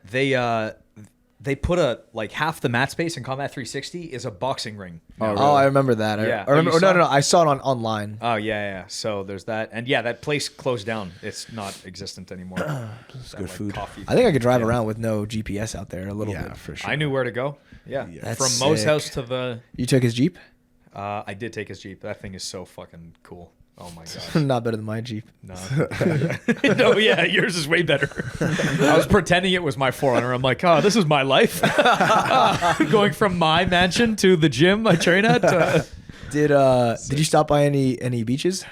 They put a like half the mat space in Combat 360 is a boxing ring. now. Oh, I remember that. Yeah. I remember. Oh, you no, saw no, it? no. I saw it online. Oh yeah. So there's that, and yeah, that place closed down. It's not existent anymore. It's good food. Coffee. I think I could drive around with no GPS out there a little Yeah, bit. for sure. I knew where to go. Yeah, That's from Mo's sick. house to the. You took his Jeep? I did take his Jeep. That thing is so fucking cool. Oh my god. Not better than my Jeep. No. No, yeah, yours is way better. I was pretending it was my 4Runner. I'm like, oh, this is my life. Going from my mansion to the gym I train at. Did you stop by any beaches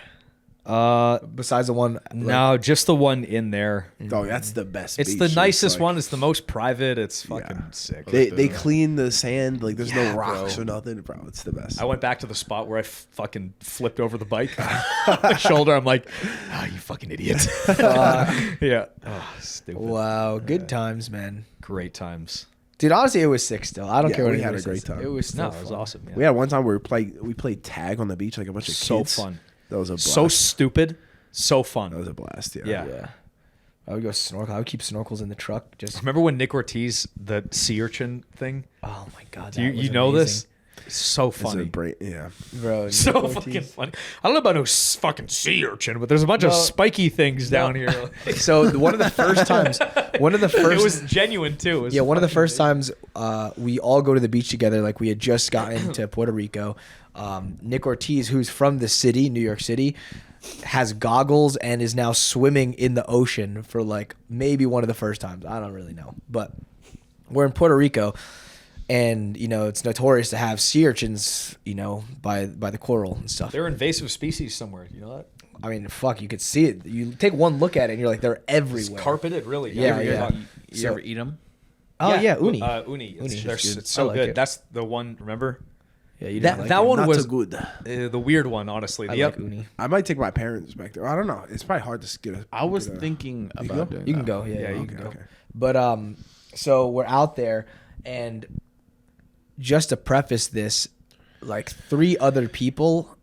besides the one? No, just the one in there. Oh, that's the best. It's beach. the nicest like- one. It's the most private. It's fucking sick. They clean the sand. Like there's Yeah, no rocks bro. or nothing, bro. It's the best. I went back to the spot where I fucking flipped over the bike. The shoulder. I'm like, you fucking idiot. Yeah. Oh, stupid. Wow, good times, man. Great times. Dude, honestly, it was sick still. I don't Yeah, care what we had anybody a great says. time. It was still No, it was fun. awesome. Yeah. We had one time where we played tag on the beach, like a bunch of So kids. fun. That was a blast. So stupid. So fun. That was a blast. Yeah. Yeah. Yeah. I would go snorkel. I would keep snorkels in the truck. Just Remember when Nick Ortiz, the sea urchin thing? oh my god, Do you, that was you know amazing. this? So It's a funny. yeah. bro? So Nick fucking Ortiz. funny. I don't know about no fucking sea urchin, but there's a bunch of No. spiky things down here. So one of the first times, one of the first, It was genuine too. It was yeah, one of the fucking first amazing. times we all go to the beach together. Like we had just gotten to Puerto Rico. Nick Ortiz, who's from the city, New York City, has goggles and is now swimming in the ocean for like maybe one of the first times. I don't really know, but we're in Puerto Rico, and you know it's notorious to have sea urchins, you know, by the coral and stuff. They're invasive species somewhere. You know that? I mean, fuck, you could see it. You take one look at it, and you're like, they're It's everywhere. carpeted, really. Yeah, You're yeah. talking- You ever eat them? Oh yeah, uni. Uni. It's, Uni. they're It's good. it's so I like good. it. That's the one. Remember Yeah, you that didn't like that it. one Not was so good. the weird one. Honestly, I Yep. like uni. I might take my parents back there. I don't know. It's probably hard to get a. I was get a- thinking You about go? doing You can that. go. Yeah, Yeah, you you can can go. go. But so we're out there, and just to preface this, like 3 other people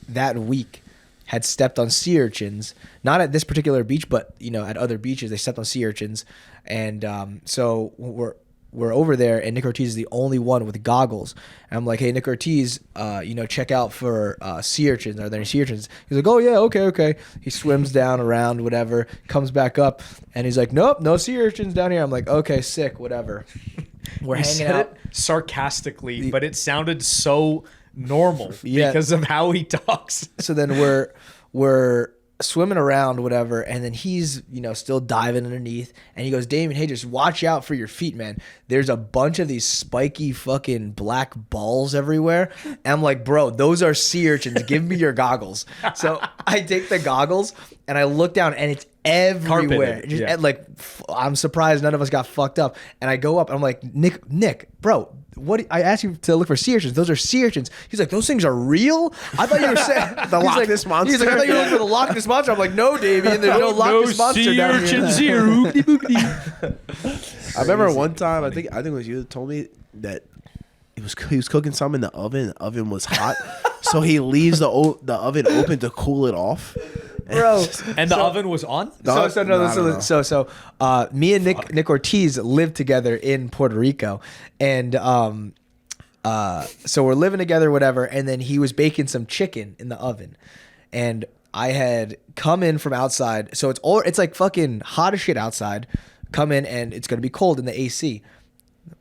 that week had stepped on sea urchins, not at this particular beach, but you know at other beaches they stepped on sea urchins, and so we're over there, and Nick Ortiz is the only one with goggles. And I'm like, hey, Nick Ortiz, you know, check out for sea urchins. Are there any sea urchins? He's like, oh, yeah, okay. He swims down around, whatever, comes back up, and he's like, nope, no sea urchins down here. I'm like, okay, sick, whatever. We're You hanging said out. it sarcastically, but it sounded so normal Yeah. because of how he talks. So then we're swimming around, whatever, and then he's, you know, still diving underneath, and he goes, Damien, hey, just watch out for your feet, man. There's a bunch of these spiky fucking black balls everywhere. And I'm like, bro, those are sea urchins. Give me your goggles. So I take the goggles and I look down, and it's everywhere. Carpeted, Just, yeah. I'm surprised none of us got fucked up. And I go up and I'm like, Nick, bro, what? I asked you to look for sea urchins. Those are sea urchins. He's like, those things are real? I thought you were saying The he's Loch like, Ness Monster? He's like, I thought you were looking for the Loch Ness monster. I'm like, no, Damien, there's no Loch Ness monster down here. I remember one time. I think it was you that told me that he was cooking something in the oven. The oven was hot, so he leaves the oven open to cool it off. Bro. And the oven was on? So me and Nick Ortiz lived together in Puerto Rico, and so we're living together, whatever. And then he was baking some chicken in the oven, and I had come in from outside. So it's like fucking hot as shit outside, come in and it's gonna be cold in the AC.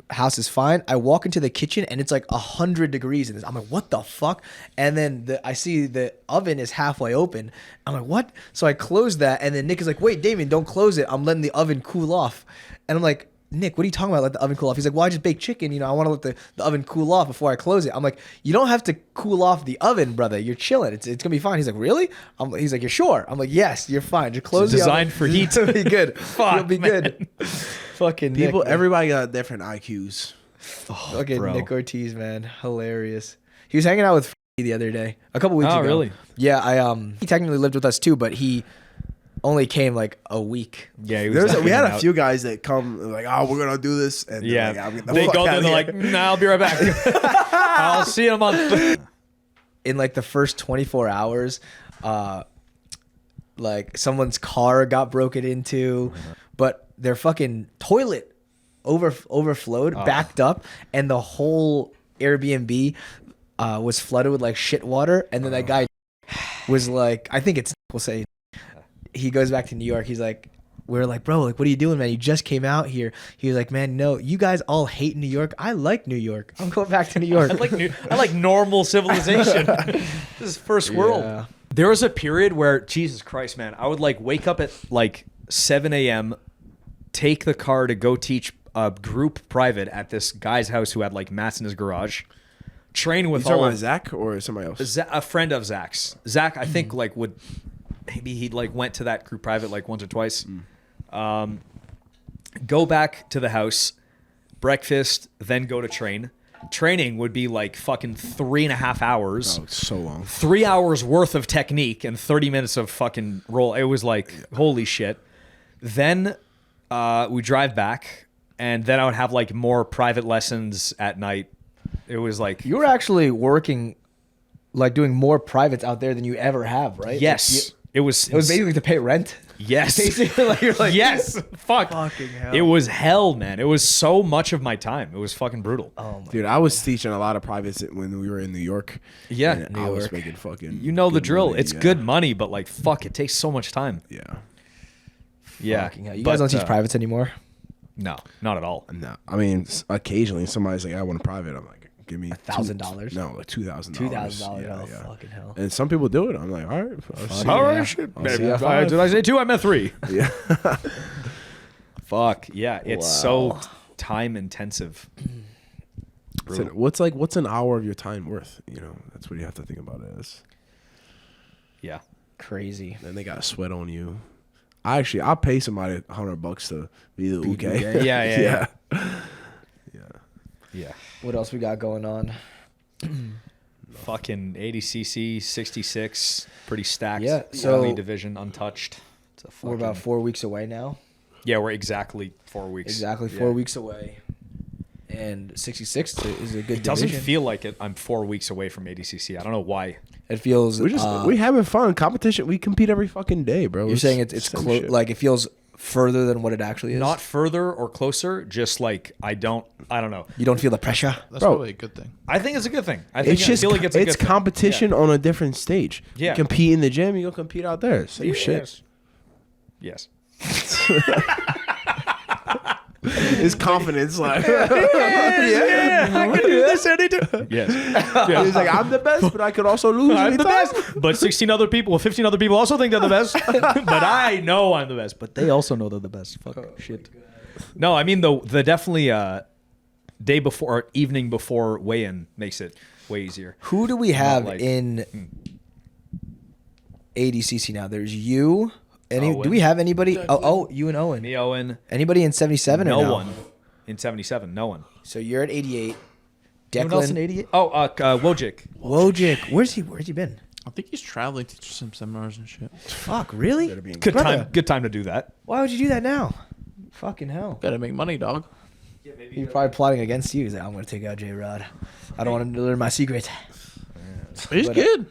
House is fine. I walk into the kitchen and it's like 100 degrees in this. I'm like, what the fuck? And then I see the oven is halfway open. I'm like, what? So I close that, and then Nick is like, wait, Damien, don't close it. I'm letting the oven cool off. And I'm like, Nick, what are you talking about? Let the oven cool off. He's like, well, I just baked chicken. You know, I want to let the oven cool off before I close it. I'm like, you don't have to cool off the oven, brother. You're chilling. It's gonna be fine. He's like, really? He's like, you're sure? I'm like, yes, you're fine. Just close the oven. Designed for heat. It'll be good. Fuck, You'll be man. good. Fucking People, Nick, man. everybody got different IQs. Fucking bro. Nick Ortiz, man, hilarious. He was hanging out with the other day, a couple weeks Oh, ago. really? Yeah, he technically lived with us too, but he only came like a week. Yeah, he was We had a out. few guys that come like, oh, we're gonna do this, and Yeah, they're like, I'm they go there and they're like, nah, I'll be right back. I'll see you in a month. In like the first 24 hours, like someone's car got broken into, but their fucking toilet overflowed, backed up, and the whole Airbnb was flooded with like shit water. And then that guy was like, I think we'll say, he goes back to New York. He's like, we're like, bro, like, what are you doing, man? You just came out here. He was like, man, no, you guys all hate New York. I like New York. I'm going back to New York. I like normal civilization. This is first world. Yeah. There was a period where, Jesus Christ, man, I would like wake up at like 7 a.m., take the car to go teach a group private at this guy's house who had like mats in his garage, train with You talking all about Zach or somebody else? a friend of Zach's. Zach, I think, like maybe he like went to that group private like once or twice. Go back to the house, breakfast, then go to train. Training would be like fucking 3.5 hours. Oh, it's so long. 3 hours worth of technique and 30 minutes of fucking roll. It was like, holy shit. Then we drive back, and then I would have like more private lessons at night. It was like, You were actually working, like doing more privates out there than you ever have, right? yes. It was basically to pay rent. yes. Basically, like you're like, Yes. Fuck. Fucking hell. It was hell, man. It was so much of my time. It was fucking brutal. Oh my. Dude, I was teaching a lot of privates when we were in New York. Yeah, and New I was York. making fucking. You know the good drill. money, It's yeah. good money, but like, fuck, it takes so much time. Yeah. Yeah. Fucking hell. You guys don't teach privates anymore? No, not at all. No, I mean, occasionally somebody's like, I want a private. I'm like, give me $1,000? No, like $2,000. $2,000. Yeah, oh, yeah. fucking hell. And some people do it. I'm like, all right. I'll see All you. right, shit. I'll see you at 5. Did I say 2? I meant 3. Yeah. Fuck. Yeah, it's so time intensive. So what's an hour of your time worth? You know, that's what you have to think about it as. Yeah. Crazy. Then they got to sweat on you. I'll pay somebody $100 to be the uke. Yeah. Yeah. What else we got going on? Fucking ADCC 66, pretty stacked. Yeah, so- Early division untouched. It's a We're about 4 weeks away now. Yeah, we're exactly 4 weeks. Exactly 4 weeks away. And 66 is a good It doesn't division. feel like it. I'm 4 weeks away from ADCC. I don't know why. It feels. We having fun. Competition. We compete every fucking day, bro. You're saying it's same close. shit. Like it feels further than what it actually is. Not further or closer, just like I don't know. You don't feel the pressure. That's Bro. probably a good thing. I think it's a good thing. I think It's just I feel like it's a good thing. competition on a different stage. Yeah. You compete in the gym, you go compete out there. Same Yeah. shit. Yes. His confidence, like Yeah, I can do this anytime. Yes. he's like, I'm the best, but I could also lose. I'm the anytime." best. But 15 other people also think they're the best. But I know I'm the best. But they also know they're the best. Fuck shit. No, I mean the definitely day before or evening before weigh-in makes it way easier. Who do we have like- in ADCC now? There's you. Owen. Do we have anybody? Oh, you and Owen. Me, Owen. Anybody in 77 or No no? one. In 77, no one. So you're at 88. Anyone else in Declan. 88? Oh, Wojcik. Wojcik. Where's he been? I think he's traveling to some seminars and shit. Fuck, really? Good Brother. time. Good time to do that. Why would you do that now? Fucking hell. Gotta make money, dog. He's probably plotting against you. He's like, I'm going to take out JayRod. I don't want to learn my secrets. He's But, good.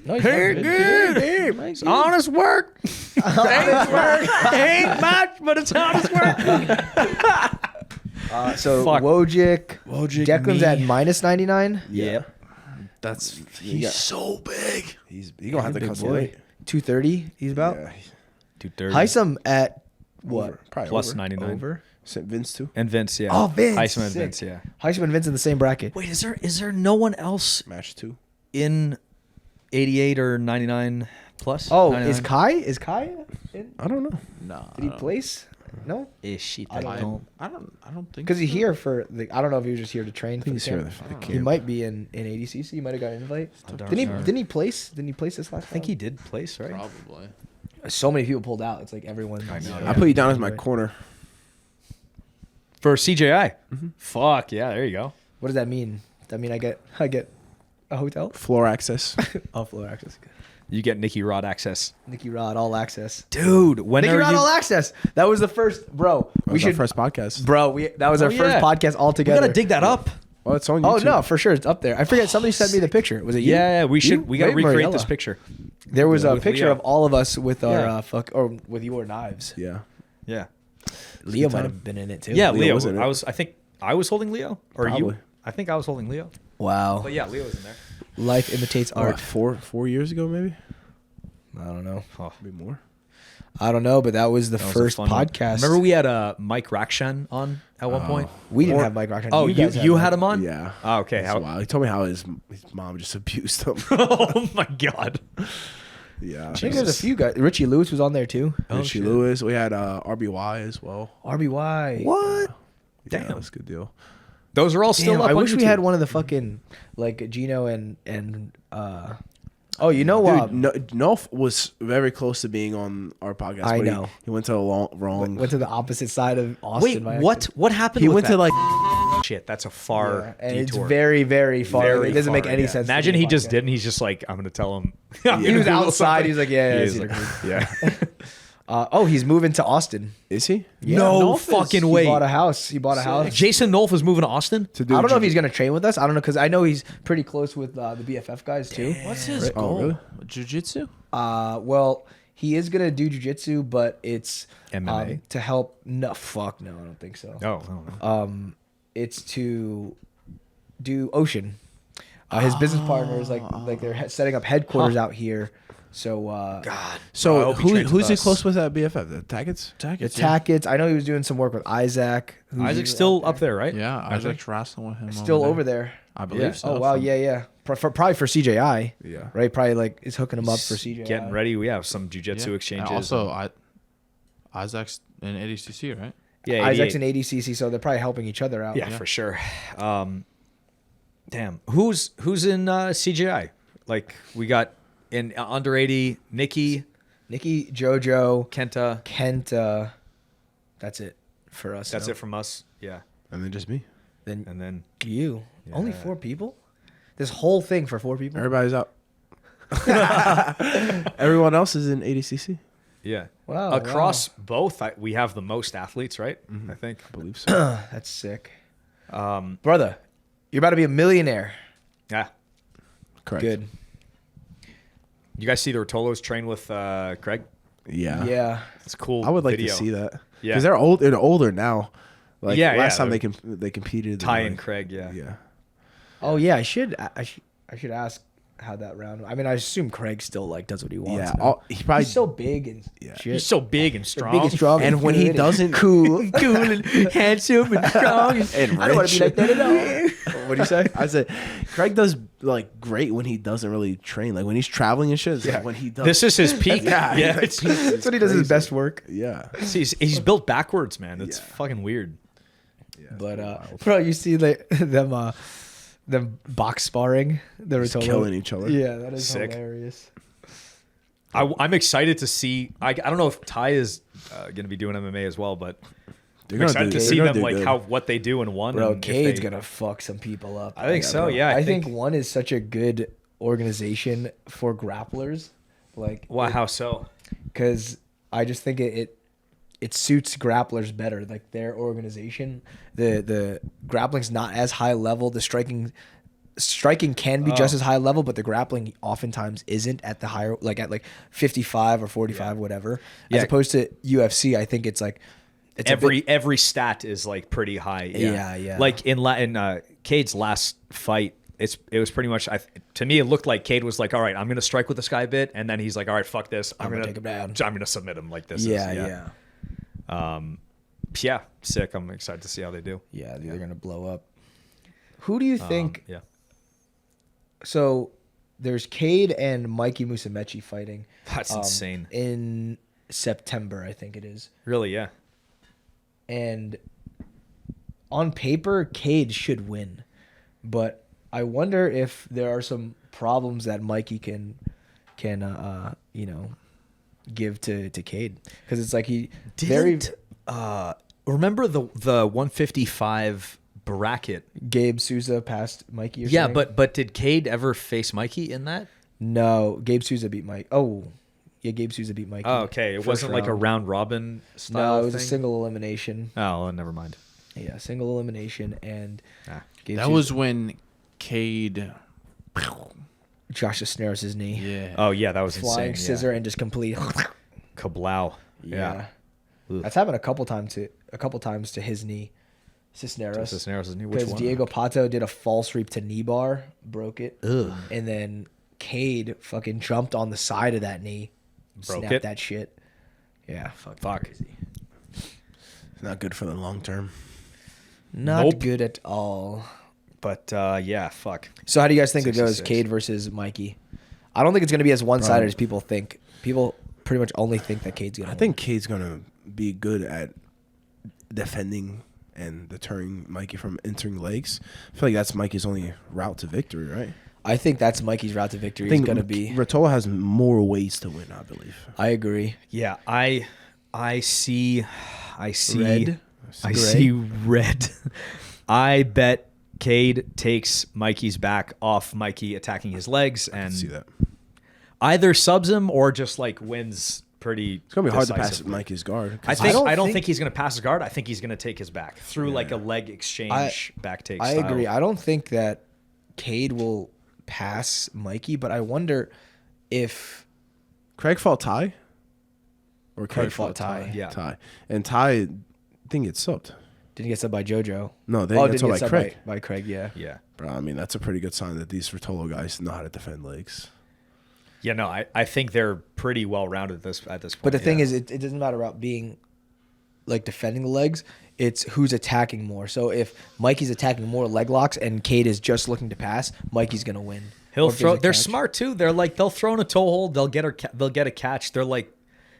No, he's good. It's honest work. Ain't much, but it's honest work. So Fuck. Wojcik. Declan's me. at minus 99. Yep. That's He's so big. he's gonna have to Big cut some boy. weight. 230 he's about. Yeah. 230. Heisam at What? Probably Plus over. 99. Over? Vince too. And Vince, yeah. Oh, Vince. Heisman and sick. Vince, yeah. Heisman and Vince in the same bracket. Wait, is there no one else Match 2. in 88 or 99 plus? Oh, 99? is Kai in? I don't know. No. Did he place? No? Is she? I don't I don't think. Because he's here for the. I don't know if he was just here to train. I think he's the here camp. for the He camp. might be in ADCC. He might have got an invite. don't Didn't he? know. Didn't he place? Didn't he place this last? I think he did place, right? Probably. So many people pulled out. It's like everyone. I know. I put you down as my corner. For CJI. Fuck, yeah, there you go. What does that mean? Does that mean I get a hotel? Floor access. Oh, floor access. You get Nicky Rod access. Nicky Rod all access. Dude, when Nicky are Rod you... all access. That was the first, bro. That We was our should, first podcast. bro. That was our first podcast all We together. gotta dig that up. Oh, it's on Oh YouTube. no, for sure, it's up there. I forget. Somebody sent me the picture. Was it you? Yeah, we should. You? We gotta Maybe recreate Mariella. this picture. There was a With picture Leo. of all of us with our Yeah. or with your knives. Yeah. Yeah. Leo good might time. have been in it too. Yeah, Leo Leo. was in it. I think I was holding Leo. Or Probably. you. I think I was holding Leo. Wow. But yeah, Leo was in there. Life imitates art. What, 4 years ago, maybe? I don't know. Oh, Maybe more. I don't know, but that was the that was a first fun one. podcast. Remember we had Mike Rakshan on at one point? we didn't Or- have Mike Rock. Oh, guys you had Mike. him on? Yeah. Oh, okay. That's wild. He told me how his mom just abused him. Oh my god. Yeah. I think there's a few guys. Richie Lewis was on there too. Richie shit. Lewis. We had RBY as well. RBY. What? Yeah, Damn. that's a good deal. Those are all still Damn, up I on wish we YouTube. had one of the fucking like Gino and oh, you know, Dude, Nolf was very close to being on our podcast. I but know. He went to the wrong. went to the opposite side of Austin. Wait, by what? accident. What happened? He with went that? to like. Shit. That's a far Yeah, and detour. it's very, very far. Very it doesn't make far, any yeah. sense. to Imagine do a he just podcast. did, and he's just like, I'm gonna tell him. He was outside. He's like, yeah, He yeah, is it's like- like- yeah. oh, he's moving to Austin. Is he? Yeah, No Nolf is- fucking He way. bought a house. He bought a house. Jason Nolf is moving to Austin. To do I don't know if jiu- he's gonna train with us. I don't know because I know he's pretty close with the BFF guys too. What's his Oh, goal? really? Jiu-jitsu? Well, he is gonna do jujitsu, but it's MMA? to help. No, fuck no, I don't think so. Oh, I don't know. It's to do ocean. His business partner is like they're setting up headquarters out here. So God. Bro, I So hope he trains who's with he us. close with at BFF? The Tackets? the Tackets. I know he was doing some work with Isaac. who's Isaac's usually still out up there, right? Yeah, I think. Isaac's wrestling with him. Still over there. I believe Yeah. so. Oh wow, from- yeah. Probably for CJI. Yeah. Right. Probably like is hooking him up for CJI. Getting ready. We have some jujitsu Yeah. exchanges. And also, Isaac's in ADCC, right? yeah, Isaac's 88. in ADCC, so they're probably helping each other out. Yeah, for sure. Damn. Who's in CJI? Like we got in under 80, Nicky, Jojo, Kenta. Kent. That's it for us. That's no? it from us. Yeah. And then just me. Then And then you. Only 4 people. This whole thing for 4 people. Everybody's out. Everyone else is in ADCC. yeah. Wow, Across both, we have the most athletes, right? I think. I believe so. That's sick. Brother, you're about to be a millionaire. Yeah. Correct. Good. You guys see the Rotolos train with Craig? Yeah. Yeah. It's a cool. I would like video. to see that. Yeah. Because they're old. They're older now. Like Yeah, last yeah, time they competed. Ty like, and Craig. Yeah. Yeah. Oh yeah, I should ask how that round. I mean, I assume Craig still like does what he wants. Yeah. now. He probably. He's so big and Yeah. shit. He's so big and strong. Big and strong, And when he good doesn't- cool and handsome and strong. And I don't want to be like that at all. What do you say? I said, Craig does like great when he doesn't really train. Like when he's traveling and shit. It's like when he does. This is his peak. Yeah, yeah. like, It's, That's what he does his best work. yeah. he's built backwards, man. It's Yeah. fucking weird. But bro, you see them box sparring. They were Just killing each other. Yeah, that is Sick. hilarious. I'm excited to see. I don't know if Ty is going to be doing MMA as well, but They're I'm gonna excited do- to they're see gonna them do like good. what they do in one. Bro, and if Cade's they- gonna fuck some people up. I think so. bro. Yeah, I think One is such a good organization for grapplers. Like, Wow, how so? because I just think it suits grapplers better. Like their organization, the grappling's not as high level. The striking can be just as high level, but the grappling oftentimes isn't at the higher, like at like 55 or 45, whatever. Yeah. As opposed to UFC, I think it's like it's a bit- Every stat is like pretty high. Yeah. Like in Cade's last fight, it was pretty much. To me, it looked like Cade was like, "All right, I'm gonna strike with this guy a bit," and then he's like, "All right, fuck this, I'm gonna take him down. I'm gonna submit him like this." yeah. Yeah, sick. I'm excited to see how they do. Yeah, they're gonna blow up. Who do you think? Yeah. So there's Cade and Mikey Musumeci fighting. That's insane. In September, I think it is. Really, yeah. And on paper, Cade should win, but I wonder if there are some problems that Mikey can give to Cade, because it's like he remember the 155 bracket. Gabe Souza passed Mikey. Or Yeah, something? but did Cade ever face Mikey in that? No, Gabe Souza beat Mike. Oh, yeah, Gabe Souza beat Mikey. Oh, okay. It First wasn't like a round. round robin style. No, it was a thing? single elimination. Oh, well, never mind. Yeah, single elimination, and Gabe That Souza- was when Cade. Josh Cisneros' his knee. Yeah. Oh yeah, that was Flying insane. scissor and just complete. Kablow. Yeah. Ugh. That's happened a couple times to his knee, Cisneros. Cisneros' knee. Which Because one? Diego Pato did a false reap to knee bar, broke it, Ugh. and then Cade fucking jumped on the side of that knee, Broke snapped it? that shit. Yeah, fuck. Fuck. It's not good for the long term. Not Nope. good at all. But yeah, fuck. So how do you guys think it goes, 66. Cade versus Mikey? I don't think it's going to be as one-sided as people think. People pretty much only think that Cade's going to I think Cade's gonna be good at defending and deterring Mikey from entering legs. I feel like that's Mikey's only route to victory, right? I think that's Mikey's route to victory. I think Is going to be. Rotolo has more ways to win, I believe. I agree. Yeah, I see Red? I Gray? see red. I bet Cade takes Mikey's back off Mikey attacking his legs and See that? either subs him or just like wins pretty. It's gonna be hard to pass decisively. Mikey's guard. I 'cause don't think he's gonna pass his guard. I think he's gonna take his back through like a leg exchange back take. I style. agree. I don't think that Cade will pass Mikey, but I wonder if Craig fought Ty, or Craig fought Ty. Yeah. Ty, and Ty didn't get subbed. didn't get subbed by JoJo. No, they Oh, got didn't subbed get by subbed Craig. by Craig, yeah. Yeah. Bro, I mean, that's a pretty good sign that these Rotolo guys know how to defend legs. Yeah. No, I think they're pretty well rounded at this point. But the thing yeah. is, it doesn't matter about being like defending the legs. It's who's attacking more. So if Mikey's attacking more leg locks and Cade is just looking to pass, Mikey's gonna win. He'll Or if throw. there's a They're catch. smart too. They'll throw in a toe hold. They'll get a catch. They're like,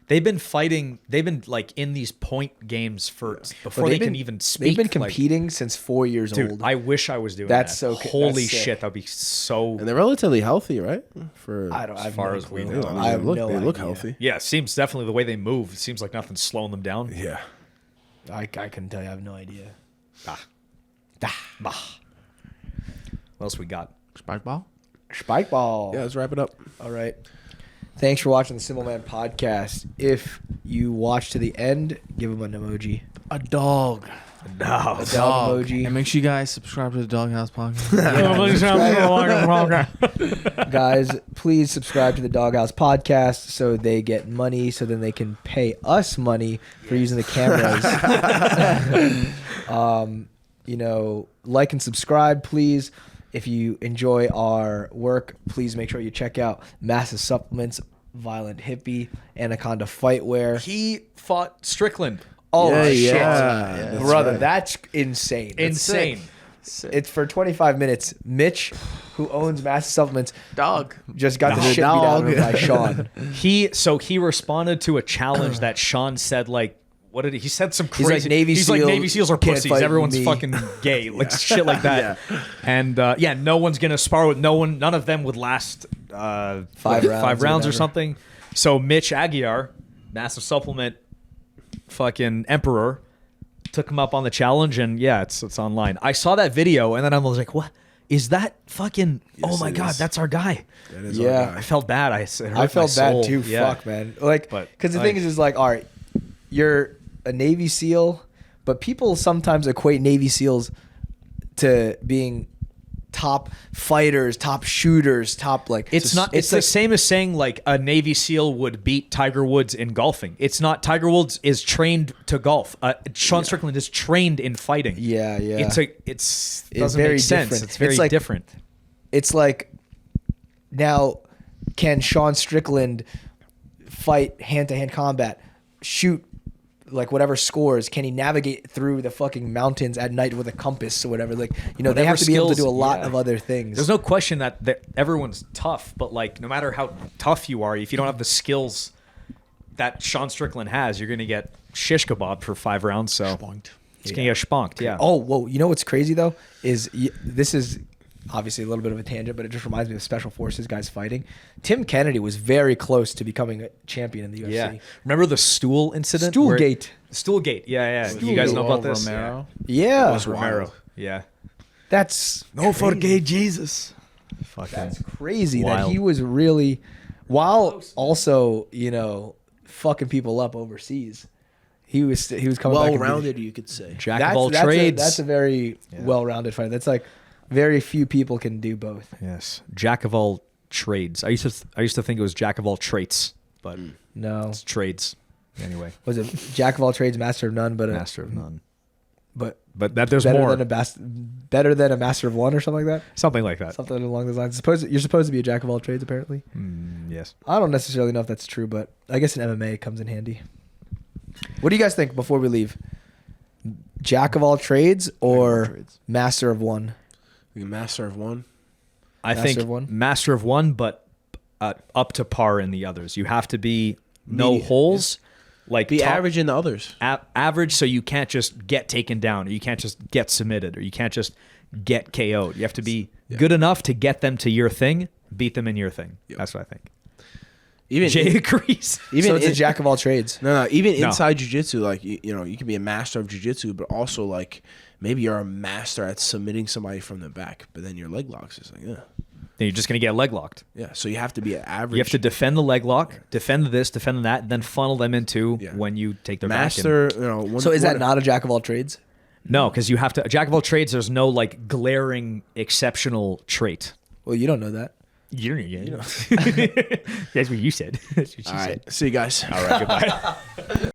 they've been fighting. They've been like in these point games for before But they they've can been- even speak. They've been like, coming since 4 years dude, old. I wish I was doing That's that. so- Holy that's sick. shit, that'd be so. And they're relatively healthy, right? For I don't. I have far no as we clue. know. I have they look, no they look idea. healthy. Yeah, it seems definitely the way they move. It seems like nothing's slowing them down. Yeah. I couldn't tell you. I have no idea. Bah. What else we got? Spike ball? Spike ball. Yeah, let's wrap it up. All right. Thanks for watching the SimpleMan podcast. If you watch to the end, give him an emoji. A dog. No. A dog emoji. And make sure you guys subscribe to the Doghouse Podcast. Guys, please subscribe to the Doghouse podcast so they get money, so then they can pay us money for using the cameras. Like and subscribe, please. If you enjoy our work, please make sure you check out Massive Supplements, Violent Hippie, Anaconda Fightwear. He fought Strickland. Oh, Yeah, shit. yeah. That's Brother, right. that's insane. Insane. It's for 25 minutes. Mitch, who owns Massive Supplements, Dog. just got the No. shit beat out of him Dog. by Sean. He responded to a challenge that Sean said like. What did he said? Some He's crazy. like, Navy he's like SEAL Navy SEAls are can't pussies. fight Everyone's me. fucking gay, like shit like that. And no one's gonna spar with no one. None of them would last 5 five rounds or whatever. something. So Mitch Aguiar, Massive Supplement, fucking Emperor, took him up on the challenge, and yeah, it's online. I saw that video, and then I was like, what is that fucking? Yes, oh my it god, is. that's our guy. That is Yeah. our I guy. felt bad. It hurt I felt my soul. bad too. Yeah. Fuck, man. Like, But, because the thing like- is like, all right, you're a Navy SEAL, but people sometimes equate Navy SEAls to being top fighters, top shooters, top like. It's not. It's the same as saying like a Navy SEAL would beat Tiger Woods in golfing. It's not. Tiger Woods is trained to golf. Sean Strickland is trained in fighting. Yeah, yeah. It's doesn't very make sense. different. It's very It's like- different. It's like, now, can Sean Strickland fight hand-to-hand combat, shoot like whatever scores, can he navigate through the fucking mountains at night with a compass or whatever? Like, you know, they Whatever have to be able to skills, do a lot yeah. of other things. There's no question that everyone's tough, but like no matter how tough you are, if you don't have the skills that Sean Strickland has, you're gonna get shish kebab for 5 rounds. So it's gonna get sponked. Yeah. Oh, whoa. You know what's crazy, though, is this is obviously a little bit of a tangent, but it just reminds me of Special Forces guys fighting. Tim Kennedy was very close to becoming a champion in the UFC. Yeah. Remember the stool incident? Stoolgate. Stoolgate. Yeah, yeah. You guys know about this? Romero. Yeah. It was Romero. Yeah. That's No for crazy. gay Jesus. Fucking That's crazy that Wild. he was really, while also, you know, fucking people up overseas. He was coming back. Well-rounded, you could say. jack of all trades. That's a very well-rounded fight. That's like very few people can do both. Yes. Jack of all trades. I used to think it was jack of all traits, but No, it's trades. Anyway, was it jack of all trades, master of none? But master of none. but But that there's better more. better than a master of one or something like that. Something like that. Something along those lines. You're supposed to be a jack of all trades, apparently. Yes. I don't necessarily know if that's true, but I guess in MMA it comes in handy. What do you guys think before we leave? Jack of all trades or trades. master of one? Like a master of one. I Master think of one? master of one, but up to par in the others. You have to be no Medium, holes, like Be top- average in the others. average, so you can't just get taken down, or you can't just get submitted, or you can't just get KO'd. You have to be good enough to get them to your thing, beat them in your thing. Yep. That's what I think. Even Jay agrees. even So it's a in- jack of all trades. No, even No. inside jiu-jitsu, like you know, you can be a master of jiu-jitsu, but also like maybe you're a master at submitting somebody from the back, but then your leg locks is like, Then you're just gonna get leg locked. yeah. So you have to be an average. You have to defend the leg lock, defend this, defend that, and then funnel them into Yeah. when you take their master. You know, one, So is that one- not a jack of all trades? No, because you have to. A jack of all trades. There's no like glaring exceptional trait. Well, you don't know that. You don't. You know. That's what you said. That's what you All said. right. See you guys. All right. Goodbye.